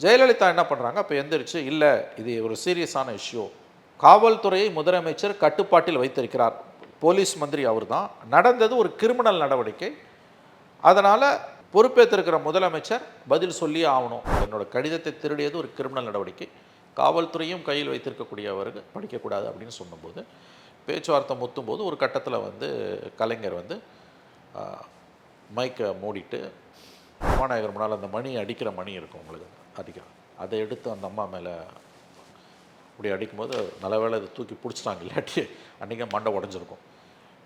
ஜெயலலிதா என்ன பண்ணுறாங்க, அப்போ எந்திரிச்சு இல்லை இது ஒரு சீரியஸான இஷ்யூ, காவல்துறையை முதலமைச்சர் கட்டுப்பாட்டில் வைத்திருக்கிறார், போலீஸ் மந்திரி அவர் தான், நடந்தது ஒரு கிரிமினல் நடவடிக்கை, அதனால் பொறுப்பேற்றிருக்கிற முதலமைச்சர் பதில் சொல்லி ஆகணும், என்னோட கடிதத்தை திருடியது ஒரு கிரிமினல் நடவடிக்கை, காவல்துறையும் கையில் வைத்திருக்கக்கூடியவர்கள் படிக்கக்கூடாது அப்படின்னு சொன்னபோது பேச்சுவார்த்தை முத்தும்போது ஒரு கட்டத்தில் வந்து கலைஞர் வந்து மைக்கை மூடிட்டு சபாநாயகர் முன்னால் அந்த மணி அடிக்கிற மணி இருக்கும் உங்களுக்கு அடிக்கிறோம், அதை எடுத்து அந்த அம்மா மேலே இப்படி அடிக்கும்போது நல்ல வேளை அதை தூக்கி பிடிச்சிட்டாங்க, இல்லாட்டி அன்றைக்கே மண்டை உடஞ்சிருக்கும்.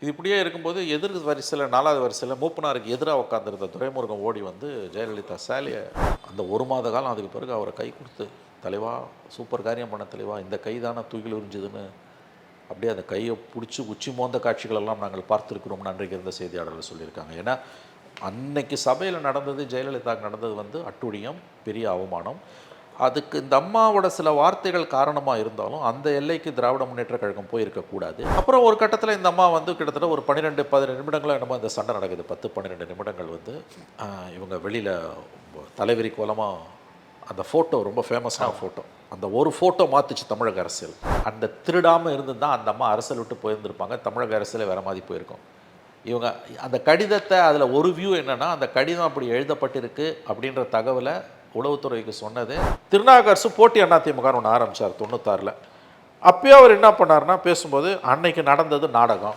இது இப்படியே இருக்கும்போது எதிர் வரிசையில் 4வது வரிசையில் மூப்பனாருக்கு எதிராக உட்காந்துருந்த துரைமுருகன் ஓடி வந்து ஜெயலலிதா சேலையை அந்த 1 மாத காலம் அதுக்கு பிறகு அவரை கை கொடுத்து, தலைவா சூப்பர் காரியம் பண்ண தலைவா, இந்த கை தானே தூக்கில் உறிஞ்சுதுன்னு அப்படியே அந்த கையை பிடிச்சி உச்சி மோந்த காட்சிகளெல்லாம் நாங்கள் பார்த்துருக்கிறோம்னு அன்றைக்கு இருந்த செய்தியாளர்கள் சொல்லியிருக்காங்க. ஏன்னா அன்னைக்கு சபையில் நடந்தது, ஜெயலலிதாவுக்கு நடந்தது வந்து அட்டுழியம், பெரிய அவமானம். அதுக்கு இந்த அம்மாவோட சில வார்த்தைகள் காரணமாக இருந்தாலும் அந்த எல்லைக்கு திராவிட முன்னேற்ற கழகம் போயிருக்கக்கூடாது. அப்புறம் ஒரு கட்டத்தில் இந்த அம்மா வந்து கிட்டத்தட்ட ஒரு 12-15 நிமிடங்களும் என்னமோ இந்த சண்டை நடக்குது, 10-12 நிமிடங்கள் வந்து இவங்க வெளியில் தலைவிரி கோலமாக அந்த ஃபோட்டோ ரொம்ப ஃபேமஸான ஃபோட்டோ, அந்த ஒரு ஃபோட்டோ மாற்றிச்சு தமிழக அரசியல். அந்த திருடாமல் இருந்து தான் அந்த அம்மா அரசியல் விட்டு போயிருந்திருப்பாங்க, தமிழக அரசியலே வேறு மாதிரி போயிருக்கும். இவங்க அந்த கடிதத்தை அதில் ஒரு வியூ என்னென்னா, அந்த கடிதம் அப்படி எழுதப்பட்டிருக்கு அப்படின்ற தகவலை உளவுத்துறைக்கு சொன்னது திருநாவுக்கரசு போட்டி அதிமுகன்னு ஒன்று ஆரம்பித்தார் 96. அப்பயே அவர் என்ன பண்ணார்னா, பேசும்போது அன்னைக்கு நடந்தது நாடகம்,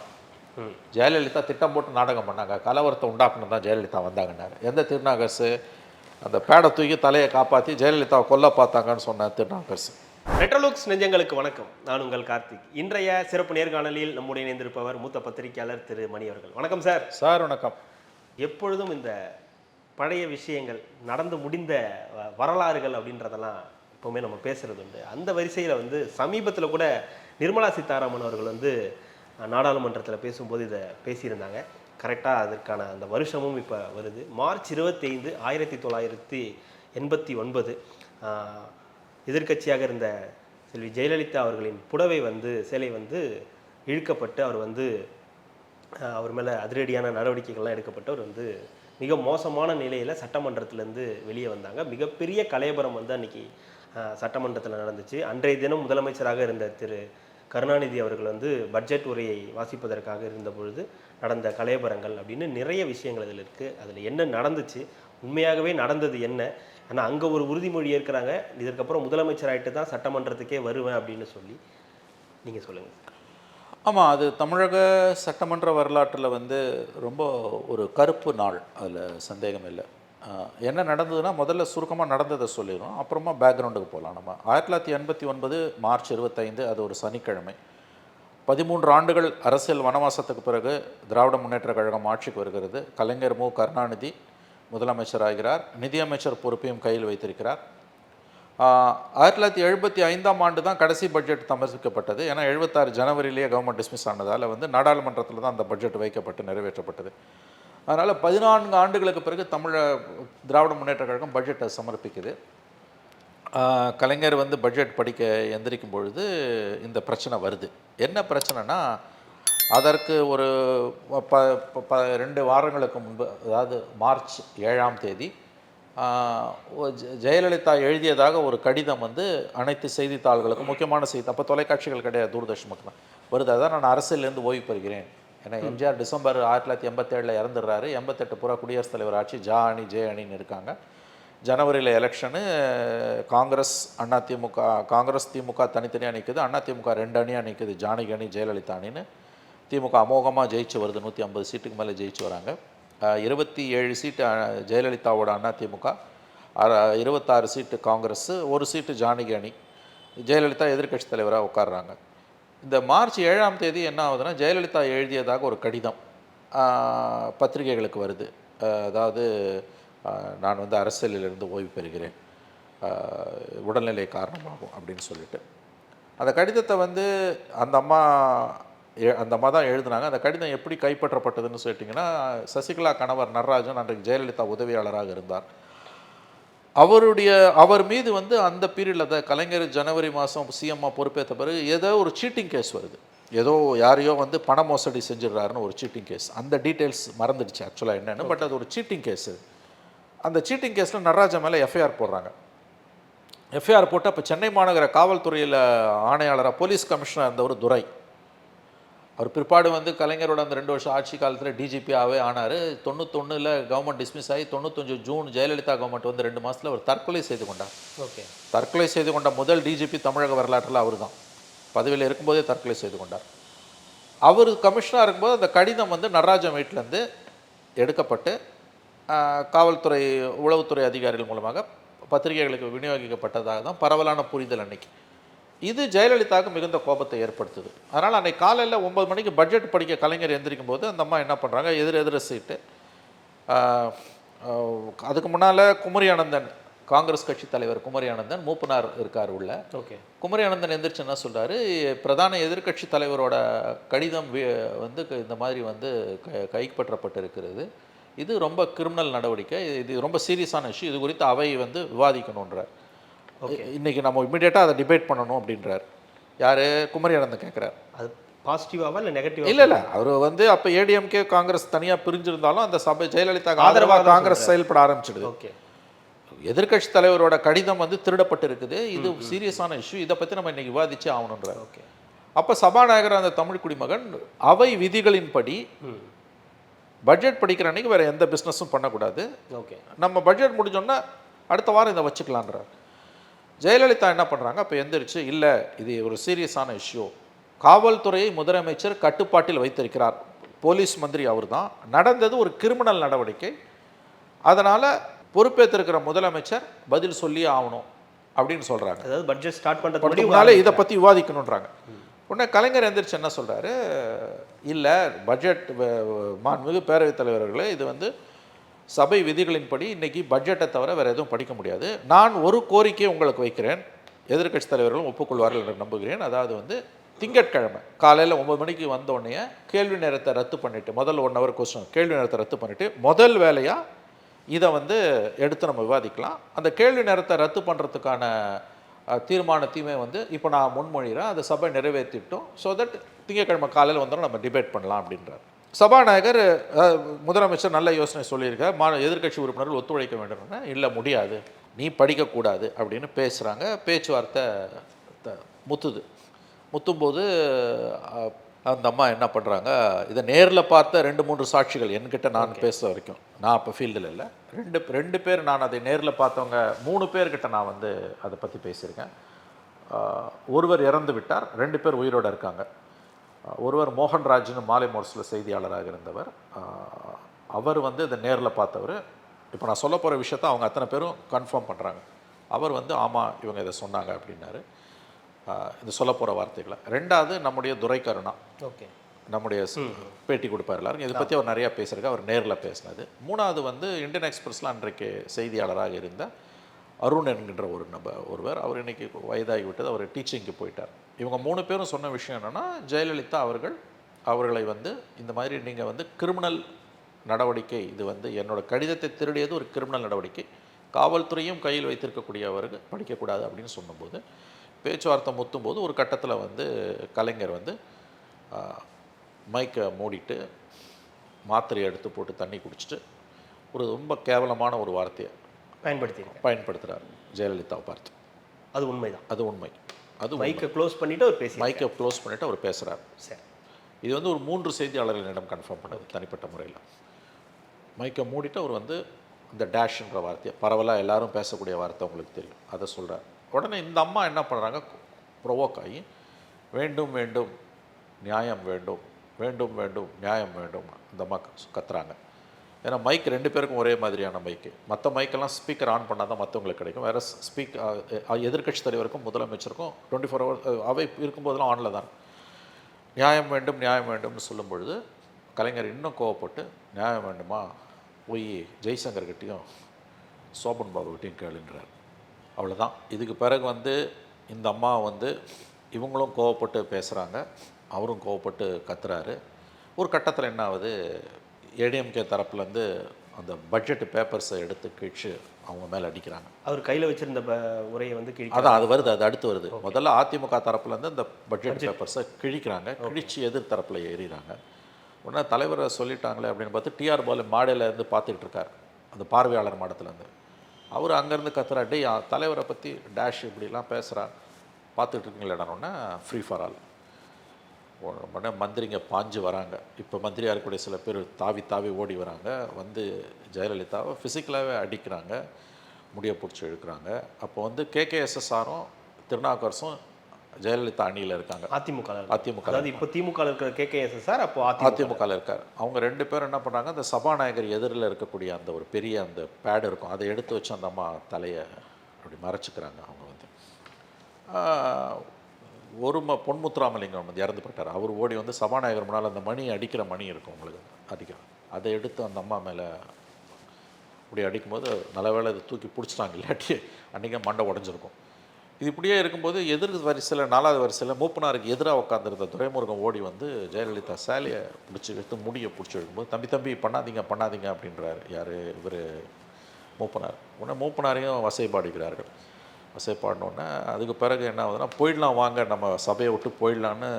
ஜெயலலிதா திட்டம் போட்டு நாடகம் பண்ணாங்க, கலவரத்தை உண்டாக்குன்னு தான் ஜெயலலிதா வந்தாங்கன்னாரு. எந்த திருநாவுக்கரசு? அந்த பேடை தூக்கி தலையை காப்பாற்றி ஜெயலலிதாவை கொல்ல பார்த்தாங்கன்னு சொன்ன திருநாவுக்கரசு. ரெட்ரோலுக்ஸ் நெஞ்சங்களுக்கு வணக்கம், நான் உங்கள் கார்த்திக். இன்றைய சிறப்பு நேர்காணலில் நம்முடைய இணைந்திருப்பவர் மூத்த பத்திரிகையாளர் திரு மணி அவர்கள். வணக்கம் சார். சார் வணக்கம். எப்பொழுதும் இந்த பழைய விஷயங்கள், நடந்து முடிந்த வரலாறுகள் அப்படின்றதெல்லாம் எப்போவுமே நம்ம பேசுகிறது உண்டு. அந்த வரிசையில் வந்து சமீபத்தில் கூட நிர்மலா சீதாராமன் அவர்கள் வந்து நாடாளுமன்றத்தில் பேசும்போது இதை பேசியிருந்தாங்க. கரெக்டாக அதற்கான அந்த வருஷமும் இப்போ வருது. மார்ச் 25, 1989 எதிர்க்கட்சியாக இருந்த செல்வி ஜெயலலிதா அவர்களின் புடவை வந்து சேலை வந்து இழுக்கப்பட்டு அவர் மேலே அதிரடியான நடவடிக்கைகள்லாம் எடுக்கப்பட்டு அவர் வந்து மிக மோசமான நிலையில் சட்டமன்றத்திலேருந்து வெளியே வந்தாங்க. மிகப்பெரிய கலையபுரம் வந்து அன்றைக்கி சட்டமன்றத்தில் நடந்துச்சு. அன்றைய தினம் முதலமைச்சராக இருந்த திரு கருணாநிதி அவர்கள் வந்து பட்ஜெட் உரையை வாசிப்பதற்காக இருந்த பொழுது நடந்த கலையபரங்கள் அப்படின்னு நிறைய விஷயங்கள் அதில் இருக்குது. அதில் என்ன நடந்துச்சு, உண்மையாகவே நடந்தது என்ன, ஆனால் அங்கே ஒரு உறுதிமொழி ஏற்கிறாங்க, இதற்கப்புறம் முதலமைச்சர் ஆகிட்டு தான் சட்டமன்றத்துக்கே வருவேன் அப்படின்னு சொல்லி. நீங்கள் சொல்லுங்கள். ஆமாம், அது தமிழக சட்டமன்ற வரலாற்றில் வந்து ரொம்ப ஒரு கருப்பு நாள், அதில் சந்தேகம் இல்லை. என்ன நடந்ததுன்னா, முதல்ல சுருக்கமாக நடந்ததை சொல்லிடுறோம், அப்புறமா பேக்ரவுண்டுக்கு போகலாம். நம்ம 1989 மார்ச் 25, அது ஒரு சனிக்கிழமை. 13 ஆண்டுகள் அரசியல் வனவாசத்துக்கு பிறகு திராவிட முன்னேற்ற கழகம் ஆட்சிக்கு வருகிறது. கலைஞர் மு கருணாநிதி முதலமைச்சர் ஆகிறார், நிதியமைச்சர் பொறுப்பையும் கையில் வைத்திருக்கிறார். 1975ஆம் ஆண்டு தான் கடைசி பட்ஜெட் சமர்ப்பிக்கப்பட்டது. ஏன்னா 76 ஜனவரியிலேயே கவர்மெண்ட் டிஸ்மிஸ் ஆனதால் வந்து நாடாளுமன்றத்தில் தான் அந்த பட்ஜெட் வைக்கப்பட்டு நிறைவேற்றப்பட்டது. அதனால் 14 ஆண்டுகளுக்கு பிறகு திராவிட முன்னேற்ற கழகம் பட்ஜெட்டை சமர்ப்பிக்குது. கலைஞர் வந்து பட்ஜெட் படிக்க எந்திரிக்கும் பொழுது இந்த பிரச்சனை வருது. என்ன பிரச்சனைனா, அதற்கு ஒரு 2 வாரங்களுக்கு முன்பு, அதாவது மார்ச் 7ஆம் தேதி ஜெயலலிதா எழுதியதாக ஒரு கடிதம் வந்து அனைத்து செய்தித்தாள்களுக்கும், முக்கியமான செய்தி, அப்போ தொலைக்காட்சிகள் கிடையாது, தூர்தர்ஷன் மட்டும் தான் வருது. அதான் நான் அரசியலேருந்து ஓய்வு பெறுகிறேன். ஏன்னா எம்ஜிஆர் டிசம்பர் 1987 இறந்துடுறாரு. 88 பூரா குடியரசுத் தலைவர் ஆட்சி, ஜா அணி ஜே அணின்னு இருக்காங்க. ஜனவரியில் எலெக்ஷனு, காங்கிரஸ் திமுக தனித்தனியாக நிற்குது, அதிமுக 2 அணியாக நிற்குது, ஜானகி அணி ஜெயலலிதா அணின்னு. திமுக அமோகமாக ஜெயிச்சு வருது, 150 சீட்டுக்கு மேலே ஜெயிச்சு வராங்க. 27 சீட்டு ஜெயலலிதாவோட அதிமுக, 26 சீட்டு காங்கிரஸ், 1 சீட்டு ஜானகி அணி. ஜெயலலிதா எதிர்க்கட்சி தலைவராக உட்காடுறாங்க. இந்த மார்ச் 7ஆம் தேதி என்ன ஆகுதுன்னா, ஜெயலலிதா எழுதியதாக ஒரு கடிதம் பத்திரிகைகளுக்கு வருது. அதாவது நான் வந்து அரசியலிலிருந்து ஓய்வு பெறுகிறேன், உடல்நிலை காரணமாகும் அப்படின்னு சொல்லிட்டு. அந்த கடிதத்தை வந்து அந்த அம்மா தான் எழுதுனாங்க. அந்த கடிதம் எப்படி கைப்பற்றப்பட்டதுன்னு சொல்லிட்டிங்கன்னா, சசிகலா கணவர் நடராஜன் அன்றைக்கு ஜெயலலிதா உதவியாளராக இருந்தார். அவர் மீது வந்து அந்த பீரியடில் கலைஞர் ஜனவரி மாதம் சிஎம்மாக பொறுப்பேற்ற பிறகு ஏதோ ஒரு சீட்டிங் கேஸ் வருது. ஏதோ யாரையோ வந்து பண மோசடி செஞ்சிடறாருன்னு ஒரு சீட்டிங் கேஸ். அந்த டீட்டெயில்ஸ் மறந்துடுச்சு ஆக்சுவலாக என்னென்னு, பட் அது ஒரு சீட்டிங் கேஸு. அந்த சீட்டிங் கேஸில் நடராஜன் மேலே எஃப்ஐஆர் போடுறாங்க. எஃப்ஐஆர் போட்டு அப்போ சென்னை மாநகர காவல்துறையில் ஆணையாளராக போலீஸ் கமிஷனர் இருந்தவர் துரை. அவர் பிற்பாடு வந்து கலைஞரோட அந்த 2 வருஷம் ஆட்சி காலத்தில் டிஜிபியாகவே ஆனார். 91ல் கவர்மெண்ட் டிஸ்மிஸ் ஆகி 95 ஜூன் ஜெயலலிதா கவர்மெண்ட் வந்து 2 மாதத்தில் அவர் தற்கொலை செய்து கொண்டார். ஓகே. தற்கொலை செய்து கொண்ட முதல் டிஜிபி தமிழக வரலாற்றில் அவர் தான். பதவியில் இருக்கும்போதே தற்கொலை செய்து கொண்டார். அவர் கமிஷனராக இருக்கும்போது அந்த கடிதம் வந்து நடராஜன் வீட்டிலேருந்து எடுக்கப்பட்டு காவல்துறை உளவுத்துறை அதிகாரிகள் மூலமாக பத்திரிகைகளுக்கு விநியோகிக்கப்பட்டதாக தான் பரவலான புரிதல் அன்னைக்கு. இது ஜெயலலிதாவுக்கு மிகுந்த கோபத்தை ஏற்படுத்துது. அதனால் அன்றைக்கி காலையில் 9 மணிக்கு பட்ஜெட் படிக்க கலைஞர் எந்திரிக்கும் போது அந்த அம்மா என்ன பண்ணுறாங்க, எதிர சீட்டு. அதுக்கு முன்னால் குமரி அனந்தன், காங்கிரஸ் கட்சி தலைவர் குமரி அனந்தன், மூப்பனார் இருக்கார் உள்ள. ஓகே. குமரி அனந்தன் எந்திரிச்சு என்ன சொல்கிறாரு, பிரதான எதிர்க்கட்சி தலைவரோட கடிதம் வந்து இந்த மாதிரி வந்து கைப்பற்றப்பட்டிருக்கிறது, இது ரொம்ப கிரிமினல் நடவடிக்கை, இது ரொம்ப சீரியஸான இஷ்யூ, இது குறித்து அவை வந்து விவாதிக்கணுன்றார். இன்றைக்கி நம்ம இமீடியட்டாக அதை டிபேட் பண்ணணும் அப்படின்றார். யார்? குமரி அனந்தன் கேட்குறார். அது பாசிட்டிவாவா இல்லை நெகட்டிவா? இல்லை அவர் வந்து அப்போ ஏடிஎம்கே காங்கிரஸ் தனியாக பிரிஞ்சிருந்தாலும் அந்த சபை ஜெயலலிதா ஆதரவாக காங்கிரஸ் செயல்பட ஆரம்பிச்சிடுது. ஓகே. எதிர்க்கட்சி தலைவரோட கடிதம் வந்து திருடப்பட்டு இருக்குது, இது சீரியஸான இஷ்யூ, இதை பற்றி நம்ம இன்றைக்கி விவாதிச்சே ஆகணுன்றார். ஓகே. அப்போ சபாநாயகர் அந்த தமிழ் குடிமகன் அவை விதிகளின்படி பட்ஜெட் படிக்கிற அன்றைக்கி வேறு எந்த பிஸ்னஸும் பண்ணக்கூடாது, ஓகே, நம்ம பட்ஜெட் முடிஞ்சோன்னா அடுத்த வாரம் இதை வச்சுக்கலான்றார். ஜெயலலிதா என்ன பண்ணுறாங்க, அப்போ எந்திரிச்சு, இல்லை இது ஒரு சீரியஸான இஷ்யூ, காவல்துறையை முதலமைச்சர் கட்டுப்பாட்டில் வைத்திருக்கிறார், போலீஸ் மந்திரி அவர் தான், நடந்தது ஒரு கிரிமினல் நடவடிக்கை, அதனால் பொறுப்பேற்றிருக்கிற முதலமைச்சர் பதில் சொல்லியே ஆகணும் அப்படின்னு சொல்கிறாங்க. அதாவது பட்ஜெட் ஸ்டார்ட் பண்ணுறதுக்கு முன்னாலே இதை பற்றி விவாதிக்கணுன்றாங்க. உடனே கலைஞர் எந்திரிச்சு என்ன சொல்கிறாரு, இல்லை பட்ஜெட் மாண்புமிகு பேரவைத் தலைவர்களே, இது வந்து சபை விதிகளின்படி இன்றைக்கி பட்ஜெட்டை தவிர வேறு எதுவும் படிக்க முடியாது, நான் ஒரு கோரிக்கையை உங்களுக்கு வைக்கிறேன், எதிர்க்கட்சி தலைவர்களும் ஒப்புக்கொள்வார்கள் என்று நம்புகிறேன். அதாவது வந்து திங்கட்கிழமை காலையில் 9 மணிக்கு வந்தோடனே கேள்வி நேரத்தை ரத்து பண்ணிவிட்டு, முதல் 1 ஹவர் கொஸ்டின் கேள்வி நேரத்தை ரத்து பண்ணிவிட்டு முதல் வேலையாக இதை வந்து எடுத்து நம்ம விவாதிக்கலாம். அந்த கேள்வி நேரத்தை ரத்து பண்ணுறதுக்கான தீர்மானத்தையுமே வந்து இப்போ நான் முன்மொழிகிறேன், அதை சபை நிறைவேற்றிட்டோம், ஸோ தட் திங்கட்கிழமை காலையில் வந்தோம் நம்ம டிபேட் பண்ணலாம் அப்படின்றார். சபாநாயகர் முதலமைச்சர் நல்ல யோசனை சொல்லியிருக்கார், எதிர்க்கட்சி உறுப்பினர்கள் ஒத்துழைக்க வேண்டும்னா, இல்லை முடியாது, நீ படிக்கக்கூடாது அப்படின்னு பேசுகிறாங்க. பேச்சுவார்த்தை முத்தும்போது அந்த அம்மா என்ன பண்ணுறாங்க, இதை நேரில் பார்த்த 2-3 சாட்சிகள் என்கிட்ட நான் பேச வரைக்கும், நான் அப்போ ஃபீல்டில் இல்லை, ரெண்டு பேர் நான் அதை நேரில் பார்த்தவங்க 3 பேர்கிட்ட நான் வந்து அதை பற்றி பேசியிருக்கேன். ஒருவர் இறந்து விட்டார், 2 பேர் உயிரோடு இருக்காங்க. ஒருவர் மோகன்ராஜ்னு மாலை முரசில் செய்தியாளராக இருந்தவர், அவர் வந்து இதை நேரில் பார்த்தவர். இப்போ நான் சொல்ல போகிற விஷயத்த அவங்க அத்தனை பேரும் கன்ஃபார்ம் பண்ணுறாங்க. அவர் வந்து ஆமாம் இவங்க இதை சொன்னாங்க அப்படின்னாரு. இது சொல்ல போகிற வார்த்தைகளை. 2வது நம்முடைய துரை கருணா, ஓகே, நம்முடைய பேட்டி கொடுப்பார் எல்லாருக்கும், இதை பற்றி அவர் நிறையா பேசுகிறார், அவர் நேரில் பேசினது. 3வது வந்து இந்தியன் எக்ஸ்பிரஸில் அன்றைக்கு செய்தியாளராக இருந்த அருண் என்கின்ற ஒருவர், அவர் இன்றைக்கி வயதாகி விட்டது, அவர் டீச்சிங்க்கு போயிட்டார். இவங்க 3 பேரும் சொன்ன விஷயம் என்னென்னா, ஜெயலலிதா அவர்களை வந்து இந்த மாதிரி நீங்கள் வந்து கிரிமினல் நடவடிக்கை, இது வந்து என்னோட கடிதத்தை திருடியது ஒரு கிரிமினல் நடவடிக்கை, காவல்துறையும் கையில் வைத்திருக்கக்கூடியவர்கள் படிக்கக்கூடாது அப்படின்னு சொன்னபோது, பேச்சுவார்த்தை முத்தும்போது ஒரு கட்டத்தில் வந்து கலைஞர் வந்து மைக்கை மூடிட்டு மாத்திரையை எடுத்து போட்டு தண்ணி குடிச்சிட்டு ஒரு ரொம்ப கேவலமான ஒரு வார்த்தையை பயன்படுத்துகிறார் ஜெயலலிதாவை பார்த்து. அது உண்மைதான், அது உண்மை. அது மைக்கை க்ளோஸ் பண்ணிவிட்டு அவர் பேசுகிறார். சரி, இது வந்து ஒரு 3 செய்தியாளர்களிடம் கன்ஃபார்ம் பண்ணது தனிப்பட்ட முறையில். மைக்கை மூடிட்டு அவர் வந்து இந்த டேஷ்ன்ற வார்த்தையை, பரவலாக எல்லாரும் பேசக்கூடிய வார்த்தை உங்களுக்கு தெரியும், அதை சொல்கிறார். உடனே இந்த அம்மா என்ன பண்ணுறாங்க, ப்ரொவோக் ஆகி வேண்டும் வேண்டும் நியாயம் வேண்டும், வேண்டும் வேண்டும் நியாயம் வேண்டும் இந்த அம்மா கத்துறாங்க. ஏன்னா மைக் 2 பேருக்கும் ஒரே மாதிரியான மைக்கு, மற்ற மைக்கெல்லாம் ஸ்பீக்கர் ஆன் பண்ணால் தான் மற்றவங்களுக்கு கிடைக்கும், வேறு எதிர்க்கட்சி தலைவருக்கும் முதலமைச்சருக்கும் 24 ஹவர்ஸ் அவை இருக்கும்போதெல்லாம் ஆனில் தான். நியாயம் வேண்டும் நியாயம் வேண்டும்னு சொல்லும் பொழுது கலைஞர் இன்னும் கோவப்பட்டு, நியாயம் வேண்டுமா போய் ஜெய்சங்கர்கிட்டையும் சோபன் பாபுகிட்டையும் கேளுன்றார். அவ்வளோதான். இதுக்கு பிறகு வந்து இந்த அம்மா வந்து இவங்களும் கோவப்பட்டு பேசுகிறாங்க, அவரும் கோவப்பட்டு கத்துறாரு. ஒரு கட்டத்தில் என்ன ஆகுது, ஏடிஎம்கே தரப்புலேருந்து அந்த பட்ஜெட் பேப்பர்ஸை எடுத்து கிழிச்சு அவங்க மேலே அடிக்கிறாங்க. அவர் கையில் வச்சுருந்த உரையை வந்து அதான் அது வருது, அது அடுத்து வருது. முதல்ல அதிமுக தரப்புலேருந்து இந்த பட்ஜெட் பேப்பர்ஸை கிழிக்கிறாங்க, கிழிச்சு எதிர் தரப்பில் ஏறிறாங்க. உடனே தலைவரை சொல்லிட்டாங்களே அப்படின்னு பார்த்து டிஆர் பாலு மாடையிலேருந்து பார்த்துக்கிட்டு இருக்கார், அந்த பார்வையாளர் மாடத்துலேருந்து. அவர் அங்கேருந்து கத்துறா, டேய் தலைவரை பற்றி டேஷ் இப்படிலாம் பேசுகிறா, பார்த்துட்டு இருக்கீங்களேடானோன்னா ஃப்ரீ ஃபார் ஆல். உடனே மந்திரிங்க பாஞ்சு வராங்க. இப்போ மந்திரியாக இருக்கக்கூடிய சில பேர் தாவி தாவி ஓடி வராங்க, வந்து ஜெயலலிதாவை ஃபிசிக்கலாகவே அடிக்கிறாங்க, முடியை பிடிச்சி இழுக்கிறாங்க. அப்போ வந்து கேகேஎஸ்எஸ்ஆரும் திருநாவுக்கரசும் ஜெயலலிதா அணியில் இருக்காங்க. அதிமுக அதாவது இப்போ திமுக இருக்கிற கேகேஎஸ்எஸ்ஆர் அப்போ அதிமுகவில் இருக்கார். அவங்க 2 பேரும் என்ன பண்ணுறாங்க, அந்த சபாநாயகர் எதிரில் இருக்கக்கூடிய அந்த ஒரு பெரிய அந்த பேடு இருக்கும், அதை எடுத்து வச்சு அந்த அம்மா தலையை அப்படி மறைச்சிக்கிறாங்க. அவங்க வந்து ஒரு பொன்முத்துராமலிங்கம் வந்து இறந்து போயிட்டார். அவர் ஓடி வந்து சபாநாயகர் முன்னால் அந்த மணி அடிக்கிற மணி இருக்கும் உங்களுக்கு அடிக்கும், அதை எடுத்து அந்த அம்மா மேலே அப்படி அடிக்கும்போது நல்ல வேளை அதை தூக்கி பிடிச்சிட்டாங்க, இல்லாட்டி அன்றைக்கே மண்டை உடஞ்சிருக்கும். இது இப்படியே இருக்கும்போது எதிர் வரிசையில் 4வது வரிசையில் மூப்பனாருக்கு எதிராக உட்காந்துருந்த துரைமுருகன் ஓடி வந்து ஜெயலலிதா சேலையை பிடிச்சி எடுத்து முடியை பிடிச்சி வைக்கும்போது, தம்பி பண்ணாதீங்க பண்ணாதீங்க அப்படின்றாரு. யார் இவர் மூப்பனார். உடனே மூப்பனாரையும் வசைப்பாடிக்கிறார்கள். வசைப்பாடினோடனே அதுக்கு பிறகு என்ன ஆகுதுன்னா, போயிடலாம் வாங்க நம்ம சபையை விட்டு போயிடலான்னு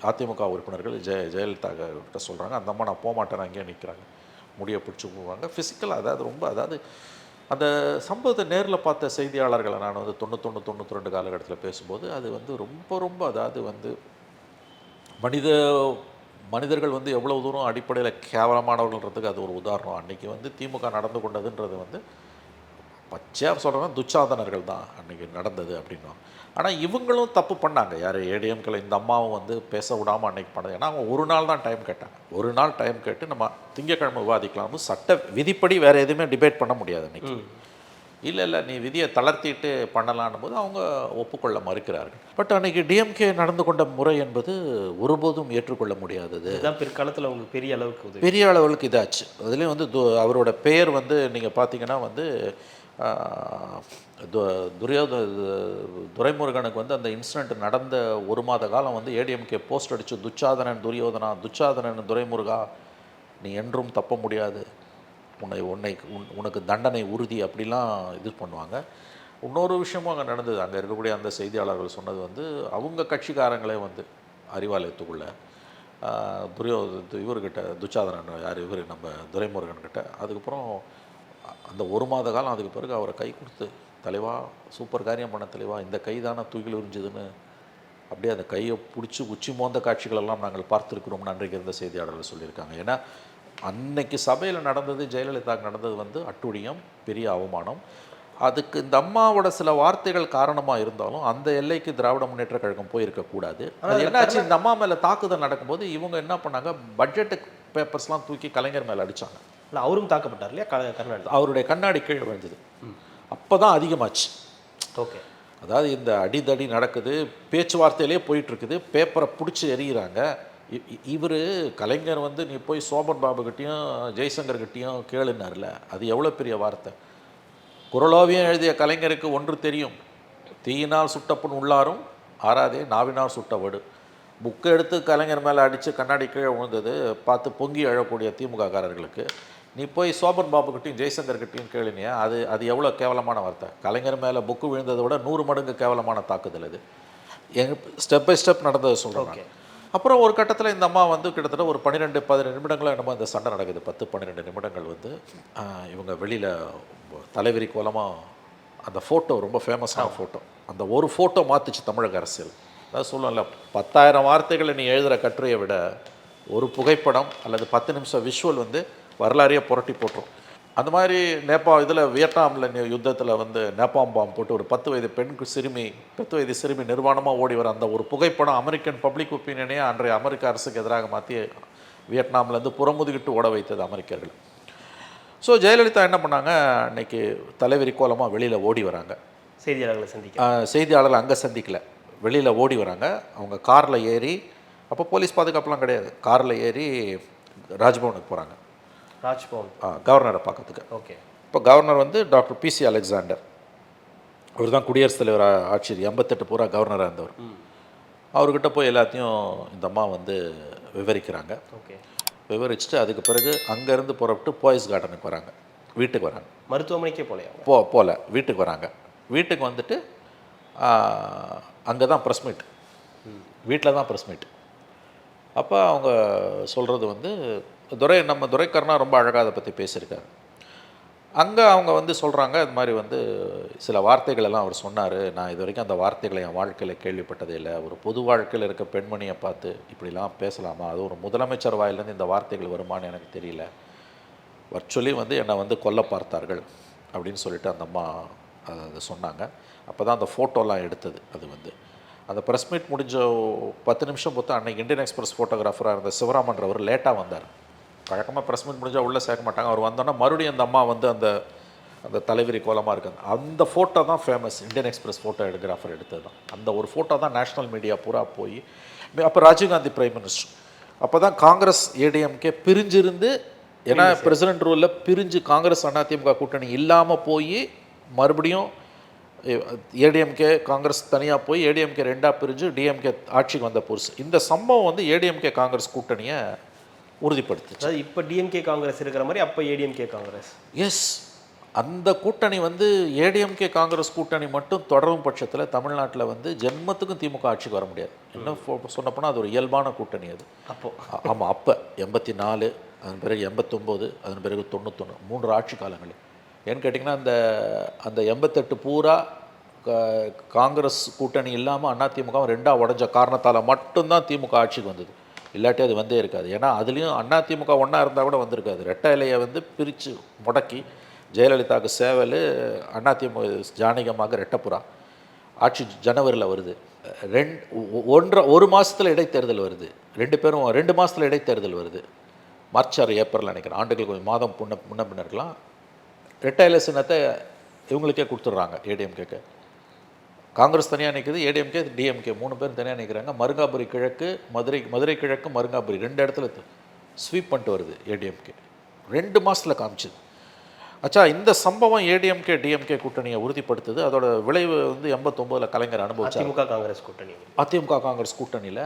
அதிமுக உறுப்பினர்கள் ஜெயலலிதா கிட்ட சொல்கிறாங்க. அந்த அம்மா நான் போக மாட்டேன்னு அங்கேயே நிற்கிறாங்க, முடியை பிடிச்சி போவாங்க ஃபிசிக்கலாக. அதாவது அந்த சம்பவத்தை நேரில் பார்த்த செய்தியாளர்களை நான் வந்து 91 92 காலகட்டத்தில் பேசும்போது அது வந்து ரொம்ப அதாவது வந்து மனிதர்கள் வந்து எவ்வளோ தூரம் அடிப்படையில் கேவலமானவர்கள்ன்றதுக்கு அது ஒரு உதாரணம். அன்றைக்கி வந்து திமுக நடந்து கொண்டதுன்றது வந்து பச்சையாக சொல்கிறேன்னா துச்சாதனர்கள் தான் அன்றைக்கி நடந்தது அப்படின்வாங்க. ஆனால் இவங்களும் தப்பு பண்ணாங்க. யார் ஏடிஎம்கில் இந்த அம்மாவும் வந்து பேச விடாமல் அன்றைக்கி பண்ணது. ஏன்னா அவங்க ஒரு நாள் தான் டைம் கேட்டாங்க. ஒரு நாள் டைம் கேட்டு நம்ம திங்கக்கிழமை விவாதிக்கலாம்னு சட்ட விதிப்படி வேறு எதுவுமே டிபேட் பண்ண முடியாது அன்றைக்கி. இல்லை நீ விதியை தளர்த்திட்டு பண்ணலான்னும் போது அவங்க ஒப்புக்கொள்ள மறுக்கிறார்கள். பட் அன்றைக்கி டிஎம்கே நடந்து கொண்ட முறை என்பது ஒருபோதும் ஏற்றுக்கொள்ள முடியாதது. இதுதான் பிற்காலத்தில் அவங்களுக்கு பெரிய அளவுக்கு இதாச்சு. அதுலேயும் வந்து அவரோட பெயர் வந்து நீங்கள் பார்த்தீங்கன்னா வந்து துரைமுருகனுக்கு வந்து அந்த இன்சிடெண்ட் நடந்த 1 மாத காலம் வந்து ஏடிஎம்கே போஸ்ட் அடித்து துச்சாதனன் துரியோதனா, துச்சாதனன் துரைமுருகா நீ என்றும் தப்ப முடியாது, உனக்கு தண்டனை உறுதி அப்படிலாம் இது பண்ணுவாங்க. இன்னொரு விஷயமும் அங்கே நடந்தது. அங்கே இருக்கக்கூடிய அந்த செய்தியாளர்கள் சொன்னது வந்து அவங்க கட்சிக்காரங்களே வந்து அறிவாலயத்துக்குள்ளே இவர்கிட்ட துச்சாதனன் யார் இவர் நம்ம துரைமுருகன்கிட்ட, அதுக்கப்புறம் அந்த 1 மாத காலம் அதுக்கு பிறகு அவரை கை கொடுத்து, தலைவா சூப்பர் காரியம் பண்ண தலைவா, இந்த கை தானே தூக்கில் உறிஞ்சுதுன்னு அப்படியே அந்த கையை பிடிச்சி உச்சி மோந்த காட்சிகளெல்லாம் நாங்கள் பார்த்துருக்கிறோம்னு அன்றைக்கு இருந்த செய்தியாளர்கள் சொல்லியிருக்காங்க. ஏன்னா அன்னைக்கு சபையில் நடந்தது, ஜெயலலிதாவுக்கு நடந்தது வந்து அட்டுழியம், பெரிய அவமானம். அதுக்கு இந்த அம்மாவோட சில வார்த்தைகள் காரணமாக இருந்தாலும் அந்த எல்லைக்கு திராவிட முன்னேற்ற கழகம் போயிருக்கக்கூடாது. அது என்னாச்சு, இந்த அம்மா மேலே தாக்குதல் நடக்கும்போது இவங்க என்ன பண்ணாங்க, பட்ஜெட்டு பேப்பர்ஸ்லாம் தூக்கி கலைஞர் மேலே அடித்தாங்க. இல்லை அவரும் தாக்கப்பட்டார் இல்லையா, கர்நாடகா அவருடைய கண்ணாடி கீழே விழுந்தது. அப்போ தான் அதிகமாச்சு. ஓகே, அதாவது இந்த அடிதடி நடக்குது, பேச்சுவார்த்தையிலே போயிட்டுருக்குது, பேப்பரை பிடிச்சி எறிகிறாங்க. இவர் கலைஞர் வந்து நீ போய் சோபன் பாபுக்கிட்டையும் ஜெய்சங்கர்கிட்டையும் கேளுன்னார்ல, அது எவ்வளோ பெரிய வார்த்தை. குரலோவியம் எழுதிய கலைஞருக்கு ஒன்று தெரியும், தீயினால் சுட்டப்புண் உள்ளாரும் ஆறாதே நாவினால் சுட்ட வடு. புக்கை எடுத்து கலைஞர் மேலே அடித்து கண்ணாடி கீழே விழுந்தது பார்த்து பொங்கி எழக்கூடிய திமுககாரர்களுக்கு நீ போய் சோபன் பாபுக்கிட்டையும் ஜெய்சங்கர்கிட்டையும் கேளுனியா, அது எவ்வளோ கேவலமான வார்த்தை. கலைஞர் மேலே புக்கு விழுந்ததை விட 100 மடங்கு கேவலமான தாக்குதல் அது. ஸ்டெப் பை ஸ்டெப் நடந்ததை சொல்கிறாங்க. அப்புறம் ஒரு கட்டத்தில் இந்த அம்மா வந்து கிட்டத்தட்ட ஒரு 12-15 நிமிடங்களும் என்னமோ இந்த சண்டை நடக்குது. 10-12 நிமிடங்கள் வந்து இவங்க வெளியில் தலைவிரி கோலமாக அந்த ஃபோட்டோ ரொம்ப ஃபேமஸான ஃபோட்டோ, அந்த ஒரு ஃபோட்டோ மாற்றுச்சு தமிழக அரசியல். அதாவது சொல்லல, 10,000 வார்த்தைகளை நீ எழுதுகிற கட்டுரையை விட ஒரு புகைப்படம் அல்லது 10 நிமிஷம் விஷுவல் வந்து வரலாறையே புரட்டி போட்டுரும். அந்த மாதிரி வியட்நாமில் யுத்தத்தில் வந்து நேப்பாம் பாம் போட்டு ஒரு 10 வயது சிறுமி நிர்வாணமாக ஓடி வர அந்த ஒரு புகைப்படம் அமெரிக்கன் பப்ளிக் ஒப்பீனியனே அன்றைய அமெரிக்க அரசுக்கு எதிராக மாற்றி வியட்நாம்லேருந்து புறமுதுகிட்டு ஓட வைத்தது அமெரிக்கர்கள். ஸோ ஜெயலலிதா என்ன பண்ணாங்க, அன்னைக்கு தலைவிரி கோலமாக வெளியில் ஓடி வராங்க. செய்தியாளர்கள் அங்கே சந்திக்கல, வெளியில் ஓடி வராங்க. அவங்க காரில் ஏறி, அப்போ போலீஸ் பாதுகாப்புலாம் கிடையாது, காரில் ஏறி ராஜ்பவனுக்கு போகிறாங்க. கவர்னரை பார்க்கறதுக்கு. ஓகே. இப்போ கவர்னர் வந்து டாக்டர் பிசி அலெக்சாண்டர், அவர் தான் குடியரசுத் தலைவர் ஆட்சி 88 பூரா கவர்னராக இருந்தவர். அவர்கிட்ட போய் எல்லாத்தையும் இந்த அம்மா வந்து விவரிக்கிறாங்க. ஓகே. விவரிச்சுட்டு அதுக்கு பிறகு அங்கேருந்து புறப்பட்டு போயஸ் கார்டனுக்கு வராங்க, வீட்டுக்கு வராங்க. மருத்துவமனைக்கே போல வீட்டுக்கு வராங்க. வீட்டுக்கு வந்துட்டு அங்கே தான் ப்ரெஸ் மீட், வீட்டில் தான் ப்ரெஸ் மீட். அப்போ அவங்க சொல்கிறது வந்து நம்ம துரைக்கருணா ரொம்ப அழகாக அதை பற்றி பேசியிருக்காரு. அங்கே அவங்க வந்து சொல்கிறாங்க, இது மாதிரி வந்து சில வார்த்தைகள் எல்லாம் அவர் சொன்னார். நான் இது வரைக்கும் அந்த வார்த்தைகளை என் வாழ்க்கையில் கேள்விப்பட்டதே இல்லை. ஒரு பொது வாழ்க்கையில் இருக்க பெண்மணியை பார்த்து இப்படிலாம் பேசலாமா? அது ஒரு முதலமைச்சர் வாயிலேருந்து இந்த வார்த்தைகள் வருமானு எனக்கு தெரியல. வர்ச்சுவலி வந்து என்னை வந்து கொல்ல பார்த்தார்கள் அப்படின்னு சொல்லிட்டு அந்த அம்மா அதை சொன்னாங்க. அப்போ தான் அந்த ஃபோட்டோலாம் எடுத்தது. அது வந்து அந்த ப்ரெஸ் மீட் முடிஞ்ச 10 நிமிஷம் பொறுத்து அன்றைக்கி இந்தியன் எக்ஸ்பிரஸ் ஃபோட்டோகிராஃபராக இருந்த சிவராமன்றவர் லேட்டாக வந்தார். வழக்கமாக ப்ரெஸ் மீட் முடிஞ்சால் உள்ளே சேர்க்க மாட்டாங்க. அவர் வந்தோன்னா மறுபடியும் அந்த அம்மா வந்து அந்த அந்த தலைவிரி கோலமாக இருக்காங்க. அந்த ஃபோட்டோ தான் ஃபேமஸ். இந்தியன் எக்ஸ்பிரஸ் ஃபோட்டோ எடுக்ராஃபர் எடுத்தது தான். அந்த ஒரு ஃபோட்டோ தான் நேஷ்னல் மீடியா பூரா போய், அப்போ ராஜீவ்காந்தி பிரைம் மினிஸ்டர், அப்போ தான் காங்கிரஸ் ஏடிஎம்கே பிரிஞ்சிருந்து, ஏன்னா பிரசிடென்ட் ரூலில் பிரிஞ்சு காங்கிரஸ் அதிமுக கூட்டணி இல்லாமல் போய் மறுபடியும் ஏடிஎம்கே காங்கிரஸ் தனியாக போய் ஏடிஎம்கே 2ஆக பிரிஞ்சு டிஎம்கே ஆட்சிக்கு வந்த புதுசு. இந்த சம்பவம் வந்து ஏடிஎம்கே காங்கிரஸ் கூட்டணியை உறுதிப்படுத்துச்சு. அதாவது இப்போ டிஎம்கே காங்கிரஸ் இருக்கிற மாதிரி அப்போ ஏடிஎம்கே காங்கிரஸ். எஸ், அந்த கூட்டணி வந்து ஏடிஎம்கே காங்கிரஸ் கூட்டணி மட்டும் தொடரும் பட்சத்தில் தமிழ்நாட்டில் வந்து ஜென்மத்துக்கும் திமுக ஆட்சிக்கு வர முடியாது. இன்னும் சொன்னப்போனால் அது ஒரு இயல்பான கூட்டணி அது. அப்போது ஆமாம், அப்போ 84, அதன் பிறகு 89, அதன் பிறகு 91, 3 ஆட்சி காலங்கள். ஏன்னு கேட்டிங்கன்னா அந்த 88 பூரா காங்கிரஸ் கூட்டணி இல்லாமல் அதிமுக 2ஆக உடஞ்ச காரணத்தால் மட்டும்தான் திமுக ஆட்சிக்கு வந்தது. இல்லாட்டி அது வந்தே இருக்காது. ஏன்னா அதுலேயும் அதிமுக ஒன்றா இருந்தால் கூட வந்திருக்காது. ரெட்டை இலையை வந்து பிரித்து முடக்கி ஜெயலலிதாவுக்கு சேவல், அதிமுக ஜானகமாக ரெட்டப்புறா ஆட்சி ஜனவரியில் வருது. ஒரு மாதத்தில் இடைத்தேர்தல் வருது. 2 மாதத்தில் இடைத்தேர்தல் வருது. மார்ச் ஆர் ஏப்ரல் நினைக்கிறேன். ஆண்டுகள் கொஞ்சம் மாதம் முன்ன பின்ன இருக்கலாம். ரெட்டை இலை சின்னத்தை இவங்களுக்கே கொடுத்துட்றாங்க ஏடிஎம்கேக்கு. காங்கிரஸ் தனியாக நிற்குது, ஏடிஎம்கே டிஎம்கே 3 பேரும் தனியாக நிற்கிறாங்க. மருங்காபுரி கிழக்கு, மதுரை கிழக்கு, மருங்காபுரி 2 இடத்துல ஸ்வீப் பண்ணிட்டு வருது ஏடிஎம்கே. 2 மாதத்தில் காமிச்சுது. ஆச்சா, இந்த சம்பவம் ஏடிஎம்கே டிஎம்கே கூட்டணியை உறுதிப்படுத்துது. அதோட விளைவு வந்து 89 கலைஞர் அனுபவிச்சார். அதிமுக காங்கிரஸ் கூட்டணியில்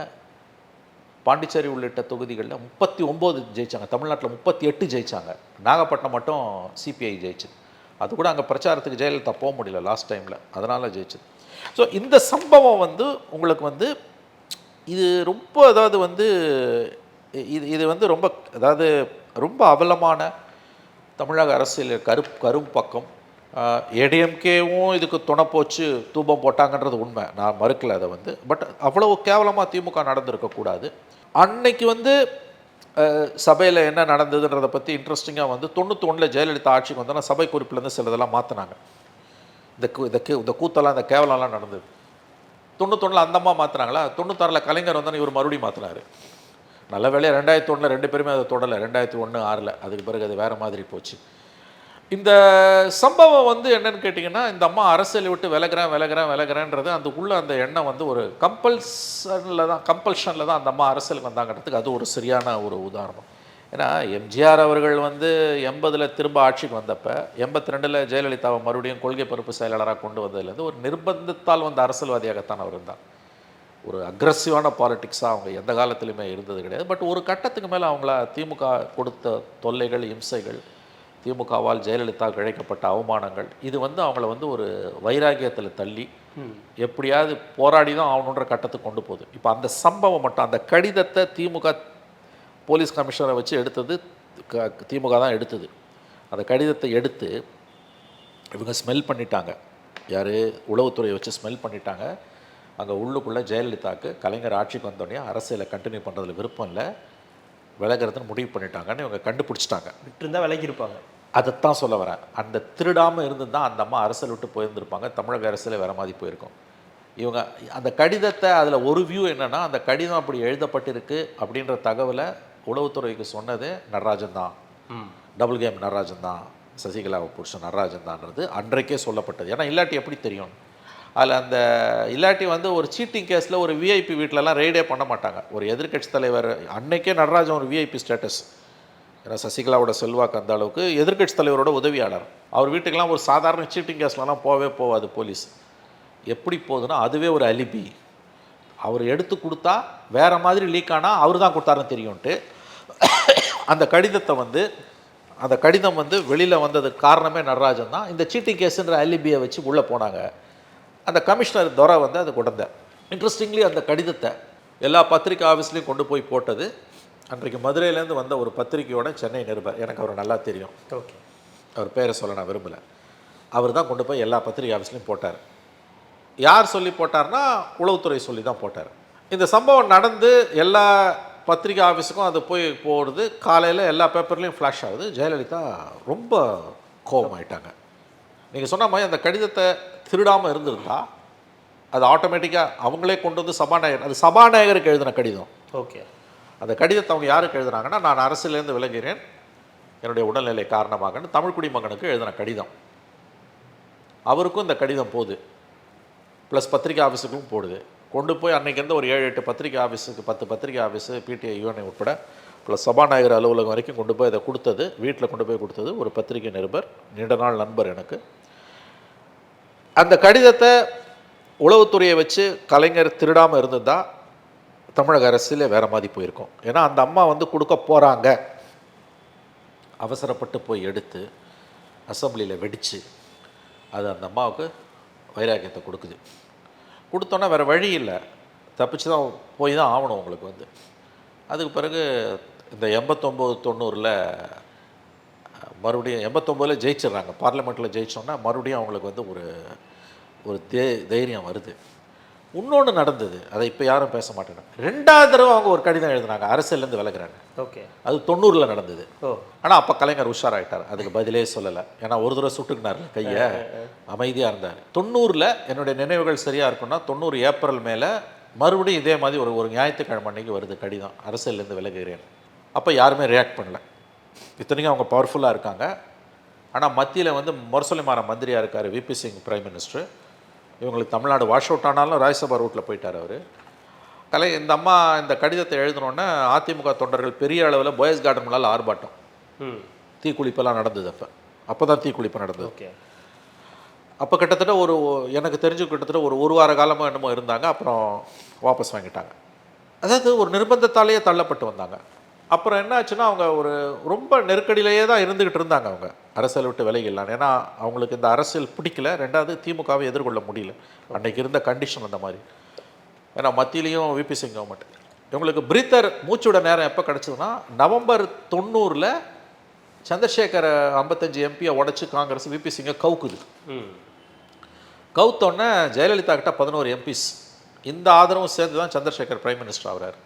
பாண்டிச்சேரி உள்ளிட்ட தொகுதிகளில் 39 ஜெயித்தாங்க. தமிழ்நாட்டில் 38 ஜெயித்தாங்க. நாகப்பட்டினம் மட்டும் சிபிஐ ஜெயிச்சுது. அது கூட அங்கே பிரச்சாரத்துக்கு ஜெயலலிதா போக முடியல லாஸ்ட் டைமில், அதனால் ஜெயிச்சுது. ஸோ இந்த சம்பவம் வந்து உங்களுக்கு வந்து இது ரொம்ப, அதாவது வந்து இது வந்து ரொம்ப, அதாவது ரொம்ப அவலமான தமிழக அரசியல் கரும் பக்கம். ஏடிஎம்கேவும் இதுக்கு துணை போச்சு, தூபம் போட்டாங்கன்றது உண்மை, நான் மறுக்கலை அதை வந்து. பட் அவ்வளவு கேவலமாக திமுக நடந்திருக்கக்கூடாது. அன்னைக்கு வந்து சபையில் என்ன நடந்ததுன்றதை பற்றி இன்ட்ரெஸ்டிங்காக வந்து 91 ஜெயலலிதா ஆட்சிக்கு வந்தோன்னா சபை குறிப்பிலேருந்து சிலதெல்லாம் மாற்றினாங்க. இந்த கூத்தெல்லாம், இந்த கேவலம்லாம் நடந்தது. 91 அந்தம்மா மாற்றினாங்களா, 96 கலைஞர் வந்தோன்னா இவர் மறுபடியும் மாற்றினார். நல்ல வேலையாக 2001 2 பேருமே அதை தொடலை. 2001, 6 அதுக்கு பிறகு அது வேறு மாதிரி போச்சு. இந்த சம்பவம் வந்து என்னன்னு கேட்டிங்கன்னா, இந்த அம்மா அரசியலை விட்டு விலகிறேன்றது அந்த உள்ள அந்த எண்ணம் வந்து ஒரு கம்பல்ஷனில் தான் அந்த அம்மா அரசியலுக்கு வந்தாங்கிறதுக்கு அது ஒரு சரியான ஒரு உதாரணம். ஏன்னா எம்ஜிஆர் அவர்கள் வந்து 80 திரும்ப ஆட்சிக்கு வந்தப்போ 82 ஜெயலலிதாவை மறுபடியும் கொள்கை பரப்பு செயலாளராக கொண்டு வந்ததுலேருந்து ஒரு நிர்பந்தத்தால் வந்த அரசியல்வாதியாகத்தான் அவர் இருந்தார். ஒரு அக்ரஸிவான பாலிட்டிக்ஸாக அவங்க எந்த காலத்துலையுமே இருந்தது கிடையாது. பட் ஒரு கட்டத்துக்கு மேலே அவங்கள திமுக கொடுத்த தொல்லைகள், இம்சைகள், திமுகவால் ஜெயலலிதா இழைக்கப்பட்ட அவமானங்கள், இது வந்து அவங்கள வந்து ஒரு வைராகியத்தில் தள்ளி எப்படியாவது போராடி தான் ஆகணுன்ற கட்டத்துக்கு கொண்டு போகுது. இப்போ அந்த சம்பவம் மட்டும், அந்த கடிதத்தை திமுக போலீஸ் கமிஷனரை வச்சு எடுத்தது திமுக தான் எடுத்தது. அந்த கடிதத்தை எடுத்து இவங்க ஸ்மெல் பண்ணிட்டாங்க. யார், உளவுத்துறையை வச்சு ஸ்மெல் பண்ணிட்டாங்க. அங்கே உள்ளுக்குள்ளே ஜெயலலிதாவுக்கு கலைஞர் ஆட்சிக்கு வந்தோடனே அரசியலை கண்டினியூ பண்ணுறதுல விருப்பம் இல்லை, விலகிறதுன்னு முடிவு பண்ணிட்டாங்கன்னு இவங்க கண்டுபிடிச்சிட்டாங்க. விட்டுருந்தா விலகிருப்பாங்க. அதைத்தான் சொல்ல வரேன். அந்த திருடாமல் இருந்து தான் அந்த அம்மா அரசியல் விட்டு போயிருந்திருப்பாங்க. தமிழக அரசியலே வேறு மாதிரி போயிருக்கும். இவங்க அந்த கடிதத்தை, அதில் ஒரு வியூ என்னென்னா, அந்த கடிதம் அப்படி எழுதப்பட்டிருக்கு அப்படின்ற தகவலை உளவுத்துறைக்கு சொன்னது நடராஜன் தான், டபுள் கேம் நடராஜன் தான், சசிகலாவை புருஷன் நடராஜன் தான்ன்றது அன்றைக்கே சொல்லப்பட்டது. ஏன்னா இல்லாட்டி எப்படி தெரியும்? அதில் அந்த இல்லாட்டி வந்து ஒரு சீட்டிங் கேஸில் ஒரு விஐபி வீட்டிலலாம் ரெய்டே பண்ண மாட்டாங்க. ஒரு எதிர்கட்சி தலைவர் அன்னைக்கே நடராஜன் ஒரு விஐபி ஸ்டேட்டஸ். ஏன்னா சசிகலாவோட செல்வாக்கு அந்த அளவுக்கு. எதிர்கட்சி தலைவரோட உதவியாளர். அவர் வீட்டுக்கெல்லாம் ஒரு சாதாரண சீட்டிங் கேஸ்லலாம் போகாது போலீஸ். எப்படி போகுதுன்னா அதுவே ஒரு அலிபி. அவர் எடுத்து கொடுத்தா வேறு மாதிரி லீக் ஆனால் அவர் தான் கொடுத்தாருன்னு தெரியும்ட்டு அந்த கடிதம் வந்து வெளியில் வந்ததுக்கு காரணமே நடராஜன் தான். இந்த சீட்டிங் கேஸுன்ற அலிபியை வச்சு உள்ளே போனாங்க. அந்த கமிஷனர் துரை வந்து அதை கொண்டாந்த. இன்ட்ரெஸ்டிங்லி அந்த கடிதத்தை எல்லா பத்திரிக்கை ஆஃபீஸ்லேயும் கொண்டு போய் போட்டது அன்றைக்கு மதுரையிலேருந்து வந்த ஒரு பத்திரிக்கையோட சென்னை நிருபர். எனக்கு அவர் நல்லா தெரியும். ஓகே. அவர் பேரை சொல்ல நான் விரும்பலை. அவர் தான் கொண்டு போய் எல்லா பத்திரிகை ஆஃபீஸ்லையும் போட்டார். யார் சொல்லி போட்டார்னா உளவுத்துறை சொல்லி தான் போட்டார். இந்த சம்பவம் நடந்து எல்லா பத்திரிகை ஆஃபீஸுக்கும் அது போய் போடுது. காலையில் எல்லா பேப்பர்லேயும் ஃப்ளாஷ் ஆகுது. ஜெயலலிதா ரொம்ப கோபமாயிட்டாங்க. நீங்கள் சொன்ன மாதிரி அந்த கடிதத்தை திருடாமல் இருந்திருந்தா அது ஆட்டோமேட்டிக்காக அவங்களே கொண்டு வந்து சபாநாயகர், அது சபாநாயகருக்கு எழுதின கடிதம். ஓகே. அந்த கடிதத்தை அவங்க யாருக்கு எழுதுனாங்கன்னா, நான் அரசியலேருந்து விலகிறேன் என்னுடைய உடல்நிலை காரணமாகன்னு தமிழ் குடிமகனுக்கு எழுதின கடிதம். அவருக்கும் இந்த கடிதம் போகுது, ப்ளஸ் பத்திரிகை ஆஃபீஸுக்கும் போடுது. கொண்டு போய் அன்றைக்கி இருந்த ஒரு 7-8 பத்திரிகை ஆஃபீஸுக்கு 10 பத்திரிகை ஆஃபீஸு பிடிஐ யூஎன்ஐ உட்பட ப்ளஸ் சபாநாயகர் அலுவலகம் வரைக்கும் கொண்டு போய் இதை கொடுத்தது. வீட்டில் கொண்டு போய் கொடுத்தது ஒரு பத்திரிகை நிருபர், நீண்ட நாள் நண்பர் எனக்கு. அந்த கடிதத்தை உளவுத்துறையை வச்சு கலைஞர் திருடாமல் இருந்ததா தமிழக அரசியலே வேறு மாதிரி போயிருக்கும். ஏன்னா அந்த அம்மா வந்து கொடுக்க போகிறாங்க, அவசரப்பட்டு போய் எடுத்து அசெம்பிளியில் வெடித்து அது அந்த அம்மாவுக்கு வைராக்கியத்தை கொடுக்குது. கொடுத்தோன்னா வேறு வழி இல்லை, தப்பிச்சு தான் போய் தான் ஆகணும் உங்களுக்கு வந்து. அதுக்கு பிறகு இந்த 89-90 மறுபடியும் 89 ஜெயிச்சிடுறாங்க, பார்லிமெண்ட்டில் ஜெயிச்சோன்னா மறுபடியும் அவங்களுக்கு வந்து ஒரு தைரியம் வருது. இன்னொன்று நடந்தது, அதை இப்போ யாரும் பேச மாட்டேங்க. 2வது தடவை அவங்க ஒரு கடிதம் எழுதுனாங்க, அரசியலேருந்து விலகுறாங்க. ஓகே. அது 90 நடந்தது. ஆனால் அப்போ கலைஞர் உஷாராயிட்டார், அதுக்கு பதிலே சொல்லலை. ஏன்னா ஒரு தடவை சுட்டுக்கினார் கையை, அமைதியாக இருந்தார். 90 என்னுடைய நினைவுகள் சரியாக இருக்குன்னா 90 ஏப்ரல் மேலே மறுபடியும் இதே மாதிரி ஒரு ஞாயிற்றுக்கிழமை அன்னைக்கு வருது கடிதம், அரசியலேருந்து விலகுகிறேன். அப்போ யாருமே ரியாக்ட் பண்ணல. இத்தனைக்கும் அவங்க பவர்ஃபுல்லாக இருக்காங்க. ஆனால் மத்தியில் வந்து முரசொலிமாற மந்திரியாக இருக்கார் விபி சிங் பிரைம் மினிஸ்டர். இவங்களுக்கு தமிழ்நாடு வாஷ் அவுட் ஆனாலும் ராஜ்யசபா ரூட்டில் போயிட்டார் அவர். இந்த அம்மா இந்த கடிதத்தை எழுதினோன்னே அதிமுக தொண்டர்கள் பெரிய அளவில் பாய்ஸ் கார்டன் முன்னால் ஆர்ப்பாட்டம், தீக்குளிப்பெல்லாம் நடந்தது. அப்போ தான் தீக்குளிப்பு நடந்தது. ஓகே. அப்போ கிட்டத்தட்ட எனக்கு தெரிஞ்சு கிட்டத்தட்ட ஒரு வார காலமாக என்னமோ இருந்தாங்க, அப்புறம் வாபஸ் வாங்கிட்டாங்க. அதாவது ஒரு நிர்பந்தத்தாலேயே தள்ளப்பட்டு வந்தாங்க. அப்புறம் என்ன ஆச்சுன்னா அவங்க ரொம்ப நெருக்கடியிலேயே தான் இருந்துக்கிட்டு இருந்தாங்க. அவங்க அரசியல் விட்டு விலகிடலான்னு, ஏன்னா அவங்களுக்கு இந்த அரசியல் பிடிக்கல. 2வது திமுகவை எதிர்கொள்ள முடியல அன்றைக்கி இருந்த கண்டிஷன் அந்த மாதிரி. ஏன்னா மத்தியிலையும் விபி சிங் கவர்மெண்ட். இவங்களுக்கு பிரீத்தர் மூச்சோட நேரம் எப்போ கிடச்சதுன்னா நவம்பர் 90 சந்திரசேகர் 55 எம்பியை உடச்சி காங்கிரஸ் விபி சிங்கை கவுக்குது. கவுத்தோன்னே ஜெயலலிதா கிட்ட 11 எம்பிஸ், இந்த ஆதரவும் சேர்ந்து தான் சந்திரசேகர் பிரைம் மினிஸ்டர் ஆகிறார்.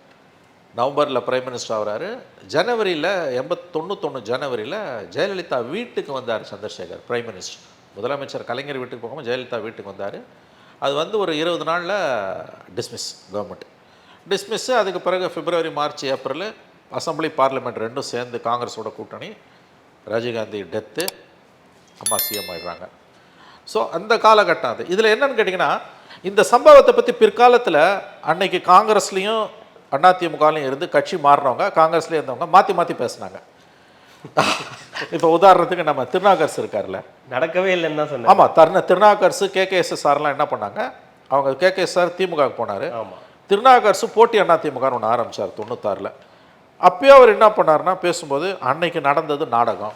நவம்பரில் பிரைம் மினிஸ்டர் ஆகிறாரு. ஜனவரியில் 91 ஜனவரியில் ஜெயலலிதா வீட்டுக்கு வந்தார் சந்திரசேகர் பிரைம் மினிஸ்டர். முதலமைச்சர் கலைஞர் வீட்டுக்கு போகாமல் ஜெயலலிதா வீட்டுக்கு வந்தார். அது வந்து ஒரு 20 நாளில் டிஸ்மிஸ், கவர்மெண்ட் டிஸ்மிஸ்ஸு. அதுக்கு பிறகு பிப்ரவரி, மார்ச், ஏப்ரல் அசம்பிளி பார்லிமெண்ட் ரெண்டும் சேர்ந்து காங்கிரஸோட கூட்டணி, ராஜீவ்காந்தி டெத்து, அம்மா சிஎம் ஆகிடுறாங்க. ஸோ அந்த காலகட்டம் அது. இதில் என்னென்னு கேட்டிங்கன்னா, இந்த சம்பவத்தை பற்றி பிற்காலத்தில் அன்னைக்கு காங்கிரஸ்லேயும் அதிமுகலையும் இருந்து கட்சி மாறினவங்க, காங்கிரஸ்லேயே இருந்தவங்க மாற்றி பேசினாங்க. இப்போ உதாரணத்துக்கு நம்ம திருநாகர்ஸ் இருக்கார்ல, நடக்கவே இல்லைன்னு தான் சொன்னாங்க. ஆமாம், திருநாகர்ஸு KKSSRலாம் என்ன பண்ணாங்க, அவங்க KKSR திமுகவுக்கு போனார். ஆமாம். திருநாகர்ஸு போட்டி அதிமுகன்னு ஒன்று ஆரம்பித்தார் 96. அப்போயே அவர் என்ன பண்ணார்னா, பேசும்போது அன்னைக்கு நடந்தது நாடகம்,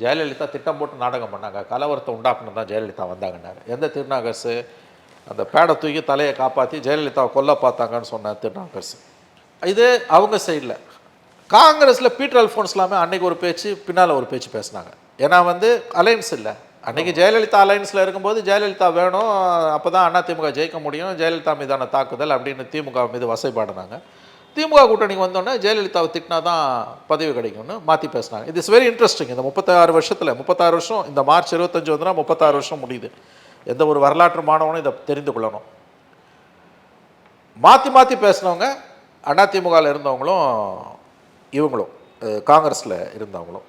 ஜெயலலிதா திட்டம் போட்டு நாடகம் பண்ணாங்க, கலவரத்தை உண்டாக்கணும் தான் ஜெயலலிதா வந்தாங்கன்னாரு. எந்த திருநாகர்ஸு? அந்த பேடை தூக்கி தலையை காப்பாற்றி ஜெயலலிதாவை கொல்ல பார்த்தாங்கன்னு சொன்ன திருநாகர்ஸு. இது அவங்க சைடில். காங்கிரஸில் பீட்டர் அல்ஃபோன்ஸ்லாமே அன்றைக்கி ஒரு பேச்சு, பின்னால் ஒரு பேச்சு பேசினாங்க. ஏன்னா வந்து அலையன்ஸ் இல்லை. அன்றைக்கி ஜெயலலிதா அலையன்ஸில் இருக்கும்போது ஜெயலலிதா வேணும், அப்போ தான் அதிமுக ஜெயிக்க முடியும், ஜெயலலிதா மீதான தாக்குதல் அப்படின்னு திமுக மீது வசைப்பாடினாங்க. திமுக கூட்டணிக்கு வந்தோடனே ஜெயலலிதாவை திட்டினா தான் பதவி கிடைக்கும்னு மாற்றி பேசினாங்க. இது இஸ் வெரி இன்ட்ரெஸ்டிங். இந்த 36 வருஷத்தில் 36 வருஷம், இந்த மார்ச் 25 வந்துன்னா 36 வருஷம் முடியுது. எந்த ஒரு வரலாற்று மாணவனும் இதை தெரிந்து கொள்ளணும். மாற்றி பேசினவங்க அதிமுகவில் இருந்தவங்களும் இவங்களும் காங்கிரஸில் இருந்தவங்களும்.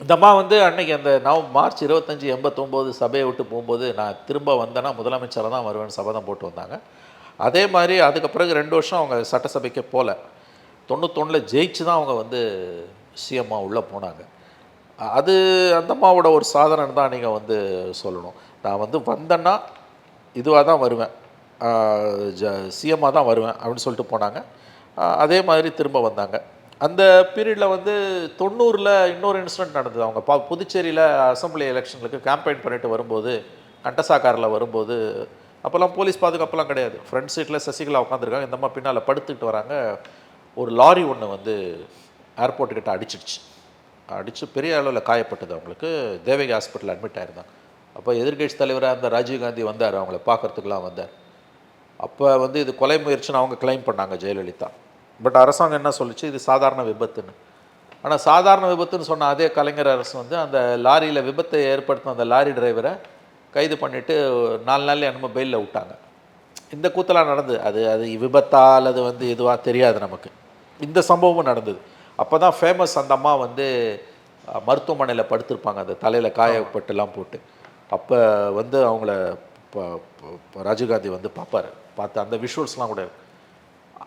இந்த அம்மா வந்து அன்றைக்கி அந்த மார்ச் 25 89 சபையை விட்டு போகும்போது, நான் திரும்ப வந்தேன்னா முதலமைச்சராக தான் வருவேன்னு சபதம் போட்டு வந்தாங்க. அதே மாதிரி அதுக்கு பிறகு 2 வருஷம் அவங்க சட்டசபைக்கே போகல. 91 ஜெயிச்சு தான் அவங்க வந்து சிஎம்மாக உள்ளே போனாங்க. அது அந்த அம்மாவோட ஒரு சாதனை தான் நீங்கள் வந்து சொல்லணும். நான் வந்து வந்தேன்னா இதுவாக தான் வருவேன், சிஎம்மாக தான் வருவேன் அப்படின்னு சொல்லிட்டு போனாங்க. அதே மாதிரி திரும்ப வந்தாங்க. அந்த பீரியடில் வந்து 90 இன்னொரு இன்சிடென்ட் நடந்தது. அவங்க புதுச்சேரியில் அசம்பிளி எலெக்ஷனுக்கு கேம்பெயின் பண்ணிட்டு வரும்போது, கண்டசா காரில் வரும்போது, அப்போல்லாம் போலீஸ் பாதுகாப்பெல்லாம் கிடையாது, ஃப்ரண்ட் சீட்டில் சசிகலா உட்காந்துருக்காங்க, இந்த மாதிரி பின்னால் படுத்துக்கிட்டு வராங்க. ஒரு லாரி ஒன்று வந்து ஏர்போர்ட்டுக்கிட்ட அடிச்சிடுச்சு. அடித்து பெரிய அளவில் காயப்பட்டது அவங்களுக்கு. தேவகி ஹாஸ்பிட்டல் அட்மிட் ஆயிருந்தாங்க. அப்போ எதிர்க்கட்சி தலைவராக இருந்த ராஜீவ்காந்தி வந்தார், அவங்கள பார்க்கறதுக்குலாம் வந்தார். அப்போ வந்து இது கொலை முயற்சின்னு அவங்க கிளைம் பண்ணாங்க ஜெயலலிதா. பட் அரசாங்கம் என்ன சொல்லிச்சு, இது சாதாரண விபத்துன்னு. ஆனால் சாதாரண விபத்துன்னு சொன்ன அதே கலைஞர் அரசு வந்து அந்த லாரியில் விபத்தை ஏற்படுத்தின அந்த லாரி டிரைவரை கைது பண்ணிவிட்டு 4 நாள்ல என்னமோ பெயிலில் விட்டாங்க. இந்த கூத்தலாம் நடந்தது. அது அது விபத்தா அல்லது வந்து இதுவாக தெரியாது நமக்கு. இந்த சம்பவமும் நடந்தது. அப்போ தான் ஃபேமஸ் அந்த அம்மா வந்து மருத்துவமனையில் படுத்திருப்பாங்க, அந்த தலையில் காயப்பட்டுலாம் போட்டு. அப்போ வந்து அவங்கள ராஜீவ்காந்தி வந்து பார்ப்பார். பார்த்து அந்த விஷுவல்ஸ்லாம் கூட இருக்கு.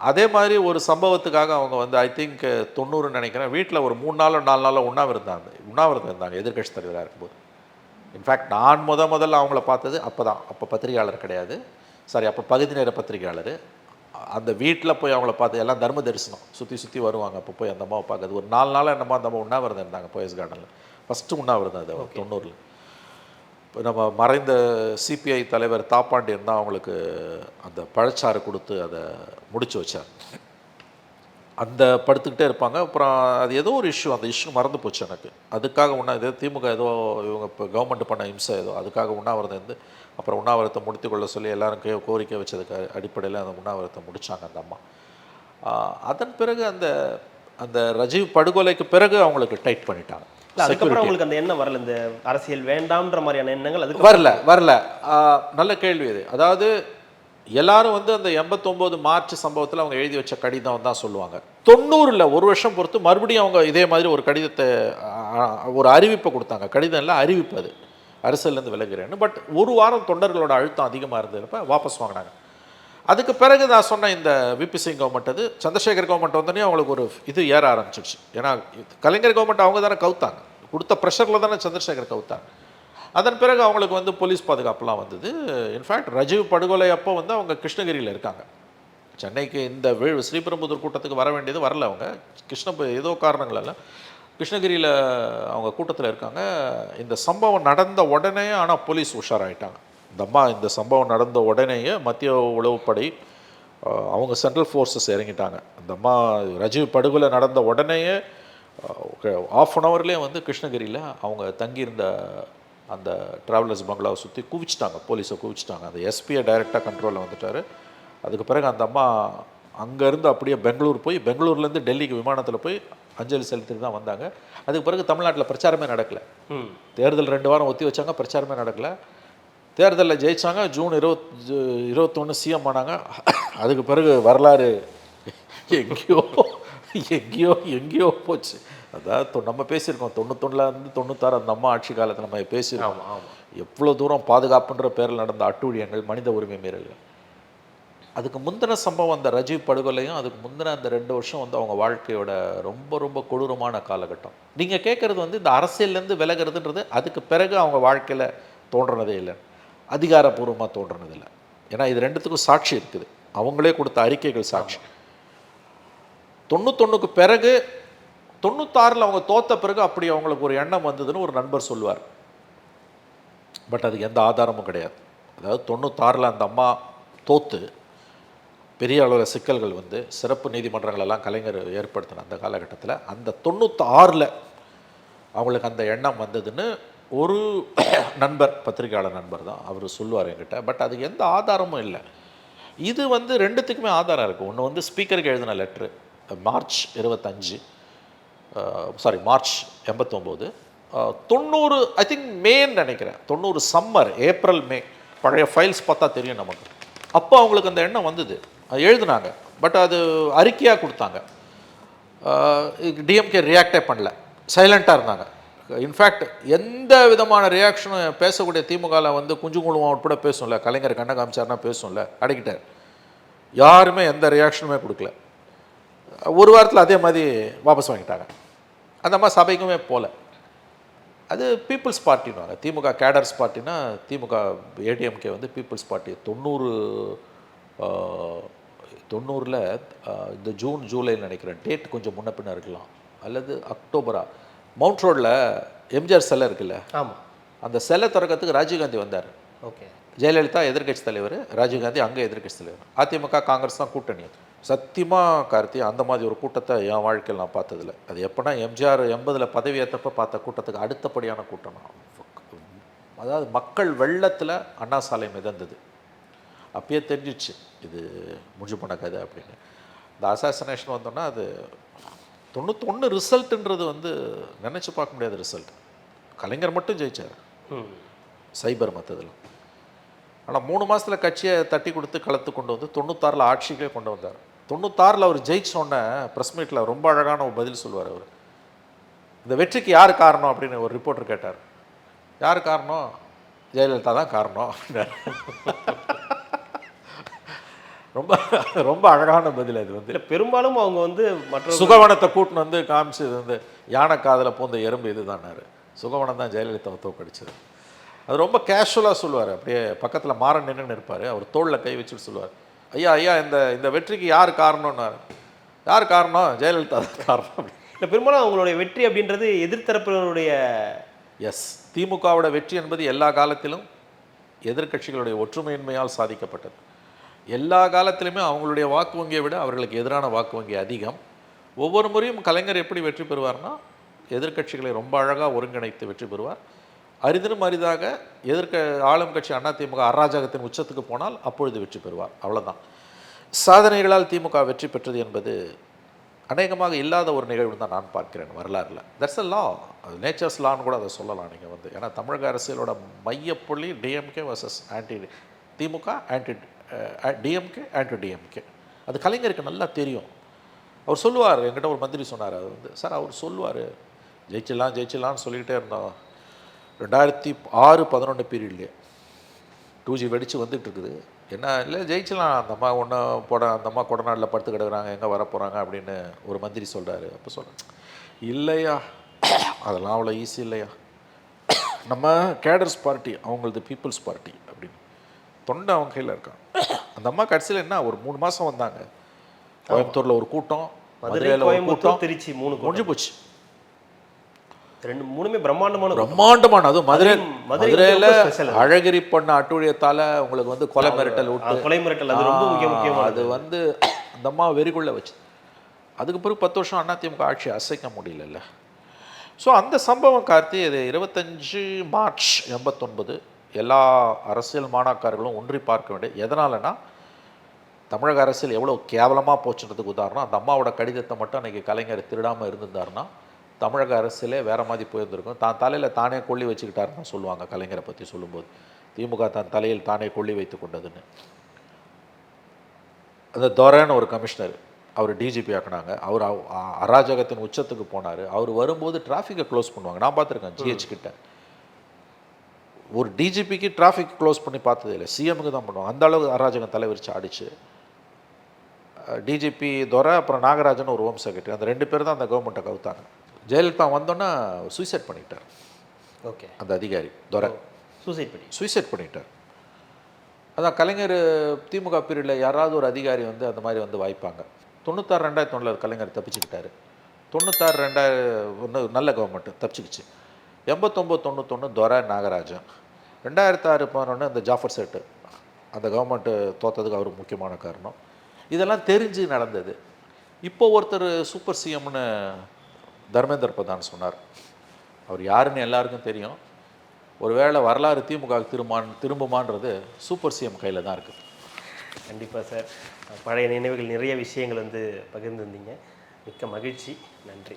அதே மாதிரி ஒரு சம்பவத்துக்காக அவங்க வந்து ஐ திங்க் 90 நினைக்கிறேன், வீட்டில் ஒரு 3 நாளோ 4 நாளோ உண்ணாவிரதம் இருந்தாங்க எதிர்க்கட்சி தலைவராக இருக்கும்போது. இன்ஃபேக்ட் நான் முதல்ல அவங்கள பார்த்தது அப்போ பத்திரிகையாளர் கிடையாது, சாரி அப்போ பகுதி நேர பத்திரிகையாளர். அந்த வீட்டில் போய் அவங்கள பார்த்து எல்லாம் தர்ம தரிசனம் சுற்றி வருவாங்க. அப்போ போய் அந்த அம்மாவை பார்க்குறது ஒரு 4 நாளாக என்னமோ அந்த அம்மா உண்ணாவிரதம் இருந்தாங்க போயஸ் கார்டனில். ஃபஸ்ட்டு உண்ணாவிரதம் அது 90. இப்போ நம்ம மறைந்த சிபிஐ தலைவர் தாப்பாண்டியன் தான் அவங்களுக்கு அந்த பழச்சாறு கொடுத்து அதை முடிச்சு வச்சார். அந்த படுத்துக்கிட்டே இருப்பாங்க. அப்புறம் அது ஏதோ ஒரு இஷ்யூ, அந்த இஷ்யூ மறந்து போச்சு எனக்கு. அதுக்காக ஏதோ திமுக ஏதோ இவங்க இப்போ கவர்மெண்ட் பண்ண இம்சை ஏதோ அதுக்காக உண்ணாவிரதம் இருந்து அப்புறம் உண்ணாவிரதத்தை முடித்துக்கொள்ள சொல்லி எல்லாரும் கோரிக்கை வச்சதுக்கு அடிப்படையில் அந்த உண்ணாவிரதத்தை முடித்தாங்க அந்த அம்மா. அதன் பிறகு அந்த அந்த ரஜீவ் படுகொலைக்கு பிறகு அவங்களுக்கு டைட் பண்ணிட்டாங்க. அதுக்கப்புறம் உங்களுக்கு அந்த எண்ணம் வரல, இந்த அரசியல் வேண்டாம்ன்ற மாதிரியான எண்ணங்கள் அதுக்கு வரல. நல்ல கேள்வி இது. அதாவது எல்லாரும் வந்து அந்த 89 மார்ச் சம்பவத்தில் அவங்க எழுதி வச்ச கடிதம் தான் சொல்லுவாங்க. 90 ஒரு வருஷம் பொறுத்து மறுபடியும் அவங்க இதே மாதிரி ஒரு கடிதத்தை ஒரு அறிவிப்பை கொடுத்தாங்க. கடிதம் இல்லை, அறிவிப்பு, அது அரசியலேருந்து விலகிறேன்னு. பட் ஒரு வாரம் தொண்டர்களோட அழுத்தம் அதிகமாக இருந்ததுப்ப வாபஸ் வாங்கினாங்க. அதுக்கு பிறகு நான் சொன்ன இந்த விபி சிங் கவர்மெண்ட், அது சந்திரசேகர் கவர்மெண்ட் வந்தோடனே அவங்களுக்கு ஒரு இது ஏற ஆரம்பிச்சிடுச்சு. ஏன்னா கலைஞர் கவர்மெண்ட் அவங்க தானே கவுத்தாங்க, கொடுத்த ப்ரெஷரில் தானே சந்திரசேகர் கவுத்தாங்க. அதன் பிறகு அவங்களுக்கு வந்து போலீஸ் பாதுகாப்புலாம் வந்தது. இன்ஃபேக்ட் ரஜீவ் படுகொலை அப்போ வந்து அவங்க கிருஷ்ணகிரியில் இருக்காங்க. சென்னைக்கு இந்த ஸ்ரீபெரும்புதூர் கூட்டத்துக்கு வர வேண்டியது வரல. அவங்க ஏதோ காரணங்களால் கிருஷ்ணகிரியில் அவங்க கூட்டத்தில் இருக்காங்க. இந்த சம்பவம் நடந்த உடனே ஆனால் போலீஸ் உஷாராயிட்டாங்க. இந்த சம்பவம் நடந்த உடனேயே மத்திய உளவுப்படை அவங்க சென்ட்ரல் ஃபோர்ஸஸ் இறங்கிட்டாங்க. அந்த அம்மா ரஜீவ் படுகொலை நடந்த உடனேயே ½ அன் ஹவர்லேயே வந்து கிருஷ்ணகிரியில் அவங்க தங்கியிருந்த அந்த ட்ராவலர்ஸ் பங்களாவை சுற்றி குவிச்சிட்டாங்க, போலீஸை குவிச்சிட்டாங்க. அந்த எஸ்பியை டைரெக்டாக கண்ட்ரோலில் வந்துட்டார். அதுக்கு பிறகு அந்த அம்மா அங்கேருந்து அப்படியே பெங்களூர் போய், பெங்களூர்லேருந்து டெல்லிக்கு விமானத்தில் போய் அஞ்சலி செலுத்திட்டு தான் வந்தாங்க. அதுக்கு பிறகு தமிழ்நாட்டில் பிரச்சாரமே நடக்கலை. தேர்தல் 2 வாரம் ஒத்தி வச்சாங்க, பிரச்சாரமே நடக்கலை. தேர்தலில் ஜெயித்தாங்க, ஜூன் 21 சிஎம் ஆனாங்க. அதுக்கு பிறகு வரலாறு எங்கேயோ போச்சு. அதாவது நம்ம பேசியிருக்கோம் 91லேருந்து 96 அந்த அம்மா ஆட்சி காலத்தில் நம்ம பேசியிருக்கோம். எவ்வளோ தூரம் பாதுகாப்புன்ற பேரில் நடந்த அட்டூழியங்கள், மனித உரிமை மீறல்கள். அதுக்கு முந்தின சம்பவம் அந்த ரஜீவ் படுகொலையும், அதுக்கு முந்தின அந்த 2 வருஷம் வந்து அவங்க வாழ்க்கையோட ரொம்ப ரொம்ப கொடூரமான காலகட்டம். நீங்கள் கேட்குறது வந்து இந்த அரசியல்லேருந்து விலகிறதுன்றது அதுக்கு பிறகு அவங்க வாழ்க்கையில் தோன்றினதே இல்லை, அதிகாரப்பூர்வமாக தோன்றினதில்லை. ஏன்னா இது 2த்துக்கும் சாட்சி இருக்குது, அவங்களே கொடுத்த அறிக்கைகள் சாட்சி. 91க்கு பிறகு 96 அவங்க தோத்த பிறகு அப்படி அவங்களுக்கு ஒரு எண்ணம் வந்ததுன்னு ஒரு நண்பர் சொல்லுவார். பட் அதுக்கு எந்த ஆதாரமும் கிடையாது. அதாவது 96 அந்த அம்மா தோத்து பெரிய அளவில் சிக்கல்கள் வந்து சிறப்பு நீதிமன்றங்களெல்லாம் கலைஞர் ஏற்படுத்தின அந்த காலகட்டத்தில், அந்த 96 அவங்களுக்கு அந்த எண்ணம் வந்ததுன்னு ஒரு நண்பர், பத்திரிகையாளர் நண்பர் தான், அவர் சொல்லுவார் என்கிட்ட. பட் அதுக்கு எந்த ஆதாரமும் இல்லை. இது வந்து 2த்துக்குமே ஆதாரம் இருக்குது. ஒன்று வந்து ஸ்பீக்கருக்கு எழுதின letter March 89, March 89, 90 I think மேன்னு நினைக்கிறேன், 90 சம்மர், ஏப்ரல் மே, பழைய ஃபைல்ஸ் பார்த்தா தெரியும் நமக்கு. அப்போ அவங்களுக்கு அந்த எண்ணம் வந்தது, அது எழுதுனாங்க. பட் அது அறிக்கையாக கொடுத்தாங்க. டிஎம்கே ரியாக்டே பண்ணல, சைலண்ட்டாக இருந்தாங்க. இன்ஃபேக்ட் எந்த விதமான ரியாக்ஷனும் பேசக்கூடிய திமுகவில் வந்து குஞ்சுங்குழுவம் உட்பட பேசும்ல, கலைஞர் கண்ண காமிச்சார்னா பேசும்ல, அடக்கிட்டார். யாருமே எந்த ரியாக்ஷனுமே கொடுக்கல. ஒரு வாரத்தில் அதே மாதிரி வாபஸ் வாங்கிட்டாங்க. அந்த மாதிரி சபைக்குமே போகல. அது பீப்புள்ஸ் பார்ட்டின்வாங்க, திமுக கேடர்ஸ் பார்ட்டினா திமுக ஏடிஎம்கே வந்து பீப்புள்ஸ் பார்ட்டி. 90ல் இந்த ஜூன் ஜூலைன்னு நினைக்கிறேன், டேட் கொஞ்சம் முன்ன பின்ன இருக்கலாம், அல்லது அக்டோபரா. மவுண்ட் ரோடில் எம்ஜிஆர் சிலை இருக்குல்ல, ஆமாம், அந்த சிலை திறக்கிறதுக்கு ராஜீவ்காந்தி வந்தார். ஓகே, ஜெயலலிதா எதிர்க்கட்சி தலைவர், ராஜீவ்காந்தி அங்கே எதிர்க்கட்சி தலைவர். அதிமுக காங்கிரஸ் தான் கூட்டணி. சத்தியமாக கார்த்தி அந்த மாதிரி ஒரு கூட்டத்தை என் வாழ்க்கையில் நான் பார்த்ததில்ல. அது எப்போனா எம்ஜிஆர் 80ல் பதவி ஏற்றப்ப பார்த்த கூட்டத்துக்கு அடுத்தபடியான கூட்டம் நான். அதாவது மக்கள் வெள்ளத்தில் அண்ணா சாலை மிதந்தது. அப்பயே தெரிஞ்சிச்சு இது முடிஞ்சு போன கதை அப்படின்னு. இந்த அசாசினேஷன் வந்தோன்னா அது 91 ரிசல்ட்டுன்றது வந்து நினச்சி பார்க்க முடியாத ரிசல்ட். கலைஞர் மட்டும் ஜெயிச்சார் சைபர் மற்றதில். ஆனால் 3 மாதத்தில் கட்சியை தட்டி கொடுத்து களத்து கொண்டு வந்து 96ல் ஆட்சிக்கே கொண்டு வந்தார். 96ல் அவர் ஜெயிச்சோன்னே ப்ரெஸ் மீட்டில் ரொம்ப அழகான ஒரு பதில் சொல்லுவார். அவர் இந்த வெற்றிக்கு யார் காரணம் அப்படின்னு ஒரு ரிப்போர்ட்டர் கேட்டார். யார் காரணம்? ஜெயலலிதா தான் காரணம். ரொம்ப ரொம்ப அழகான பதில் அது வந்து. பெரும்பாலும் அவங்க வந்து மற்ற சுகவனத்தை கூட்டின்னு வந்து காமிச்சது வந்து யானை காதில் பூந்த எறும்பு இது தானாரு. சுகவனம் தான் ஜெயலலிதாவை தோக்கடிச்சது. அது ரொம்ப கேஷுவலாக சொல்லுவார். அப்படியே பக்கத்தில் மாறன் நின்று இருப்பார். அவர் தோளில் கை வச்சுட்டு சொல்லுவார், ஐயா ஐயா இந்த வெற்றிக்கு யார் காரணம்னார். யார் காரணம்? ஜெயலலிதா தான் காரணம். இல்லை, பெரும்பாலும் அவங்களுடைய வெற்றி அப்படின்றது எதிர்த்தரப்பினருடைய எஸ், திமுகவோட வெற்றி என்பது எல்லா காலத்திலும் எதிர்க்கட்சிகளுடைய ஒற்றுமையின்மையால் சாதிக்கப்பட்டது. எல்லா காலத்திலுமே அவங்களுடைய வாக்கு வங்கியை விட அவர்களுக்கு எதிரான வாக்கு வங்கி அதிகம். ஒவ்வொரு முறையும் கலைஞர் எப்படி வெற்றி பெறுவார்னா எதிர்க்கட்சிகளை ரொம்ப அழகாக ஒருங்கிணைத்து வெற்றி பெறுவார். அரிதிலும் அரிதாக ஆளும் கட்சி அதிமுக அராஜகத்தின் உச்சத்துக்கு போனால் அப்பொழுது வெற்றி பெறுவார். அவ்வளோதான். சாதனைகளால் திமுக வெற்றி பெற்றது என்பது அநேகமாக இல்லாத ஒரு நிகழ்வு தான் நான் பார்க்கிறேன் வரலாறுல. தட்ஸ் அ லா, அது நேச்சர்ஸ் லான்னு கூட அதை சொல்லலாம் நீங்கள் வந்து. ஏன்னா தமிழக அரசியலோட மையப்புள்ளி டிஎம்கே வர்சஸ் ஆன்டி திமுக, டிஎம்கே ஆன்டி டிஎம்கே. அது கலைஞருக்கு நல்லா தெரியும். அவர் சொல்லுவார், என்கிட்ட ஒரு மந்திரி சொன்னார், அது வந்து சார் அவர் சொல்லுவார் ஜெயிச்சிடலான்னு சொல்லிக்கிட்டே இருந்தோம். 2006-11 பீரியட்லேயே 2G வெடித்து வந்துட்டு இருக்குது. என்ன இல்லை ஜெயிச்சலாம், அந்த அம்மா அந்த அம்மா கொடநாட்டில் படுத்து கிடக்குறாங்க, எங்கே வர போகிறாங்க அப்படின்னு ஒரு மந்திரி சொல்கிறாரு. அப்போ சொல்கிறேன், இல்லையா அதெல்லாம் அவ்வளோ ஈஸி இல்லையா, நம்ம கேடர்ஸ் பார்ட்டி அவங்களது பீப்புள்ஸ் பார்ட்டி அப்படின்னு தொண்டை அவங்க கையில் இருக்கான். அந்த அம்மா கடைசியில் என்ன ஒரு 3 மாதம் வந்தாங்க. கோயம்புத்தூரில் ஒரு கூட்டம், மதுரையில் ஒரு கூட்டம், திருச்சி 3 முடிஞ்சு போச்சு. 2-3மே பிரம்மாண்டமான அதுவும் மதுரையில் அழகிரி பண்ண அட்டூழியத்தால் உங்களுக்கு வந்து கொலை மிரட்டல் அது ரொம்ப முக்கியமான. அது வந்து அந்த அம்மா வெறிக்குள்ள வச்சு அதுக்கு பிறகு 10 வருஷம் அதிமுக ஆட்சி அசைக்க முடியல. ஸோ அந்த சம்பவம் கார்த்தி, இது 25 மார்ச் 89 எல்லா அரசியல் மாணாக்கர்களும் ஒன்றி பார்க்க வேண்டிய. எதனாலனா தமிழக அரசியல் எவ்வளோ கேவலமாக போச்சுன்றதுக்கு உதாரணம், அந்த அம்மாவோட கடிதத்தை மட்டும் அன்றைக்கி கலைஞர் திருடாமல் இருந்திருந்தாருன்னா தமிழக அரசியலே வேறு மாதிரி போயிருந்திருக்கும். தான் தலையில் தானே கொள்ளி வச்சுக்கிட்டாருன்னு சொல்லுவாங்க கலைஞரை பற்றி சொல்லும்போது. திமுக தன் தலையில் தானே கொள்ளி வைத்து கொண்டதுன்னு. அந்த துரைன்னு ஒரு கமிஷனர், அவர் டிஜிபி ஆக்கினாங்க. அவர் அராஜகத்தின் உச்சத்துக்கு போனார். அவர் வரும்போது டிராஃபிக்கை க்ளோஸ் பண்ணுவாங்க. நான் பார்த்துருக்கேன் ஜிஹெச் கிட்ட. ஒரு டிஜிபிக்கு டிராஃபிக் க்ளோஸ் பண்ணி பார்த்ததே இல்லை, சிஎம்முக்கு தான் பண்ணுவாங்க. அந்த அளவு அராஜகம் தலைவிரிச்சு ஆடிச்சு. டிஜிபி துரை, அப்புறம் நாகராஜன் ஒரு ஹோம் செக்ரட்டரி, அந்த 2 பேர் தான் அந்த கவர்மெண்ட்டை கவுத்தாங்க. ஜெயலலிதா வந்தோன்னா சூசைட் பண்ணிட்டார். ஓகே, அந்த அதிகாரி துரை சூசைட் பண்ணிட்டார். அதான் கலைஞர் திமுக பீரியடில் யாராவது ஒரு அதிகாரி வந்து அந்த மாதிரி வந்து வாய்ப்பாங்க. 96-2001 கலைஞர் தப்பிச்சுக்கிட்டார். 96-2001 நல்ல கவர்மெண்ட்டு தப்பிச்சுக்கிச்சு. 89-91 துரை நாகராஜன். 2006-11 அந்த ஜாஃபர் சேட்டு அந்த கவர்மெண்ட்டு தோற்றதுக்கு அவர் முக்கியமான காரணம். இதெல்லாம் தெரிஞ்சு நடந்தது. இப்போ ஒருத்தர் சூப்பர் சிஎம்னு தர்மேந்திர பிரதான் சொன்னார். அவர் யாருன்னு எல்லாருக்கும் தெரியும். ஒருவேளை வரலாறு திமுக திரும்புமான்றது சூப்பர் சிஎம் கையில் தான் இருக்குது. கண்டிப்பாக சார், பழைய நினைவுகள் நிறைய விஷயங்கள் வந்து பகிர்ந்துருந்தீங்க. மிக்க மகிழ்ச்சி. நன்றி.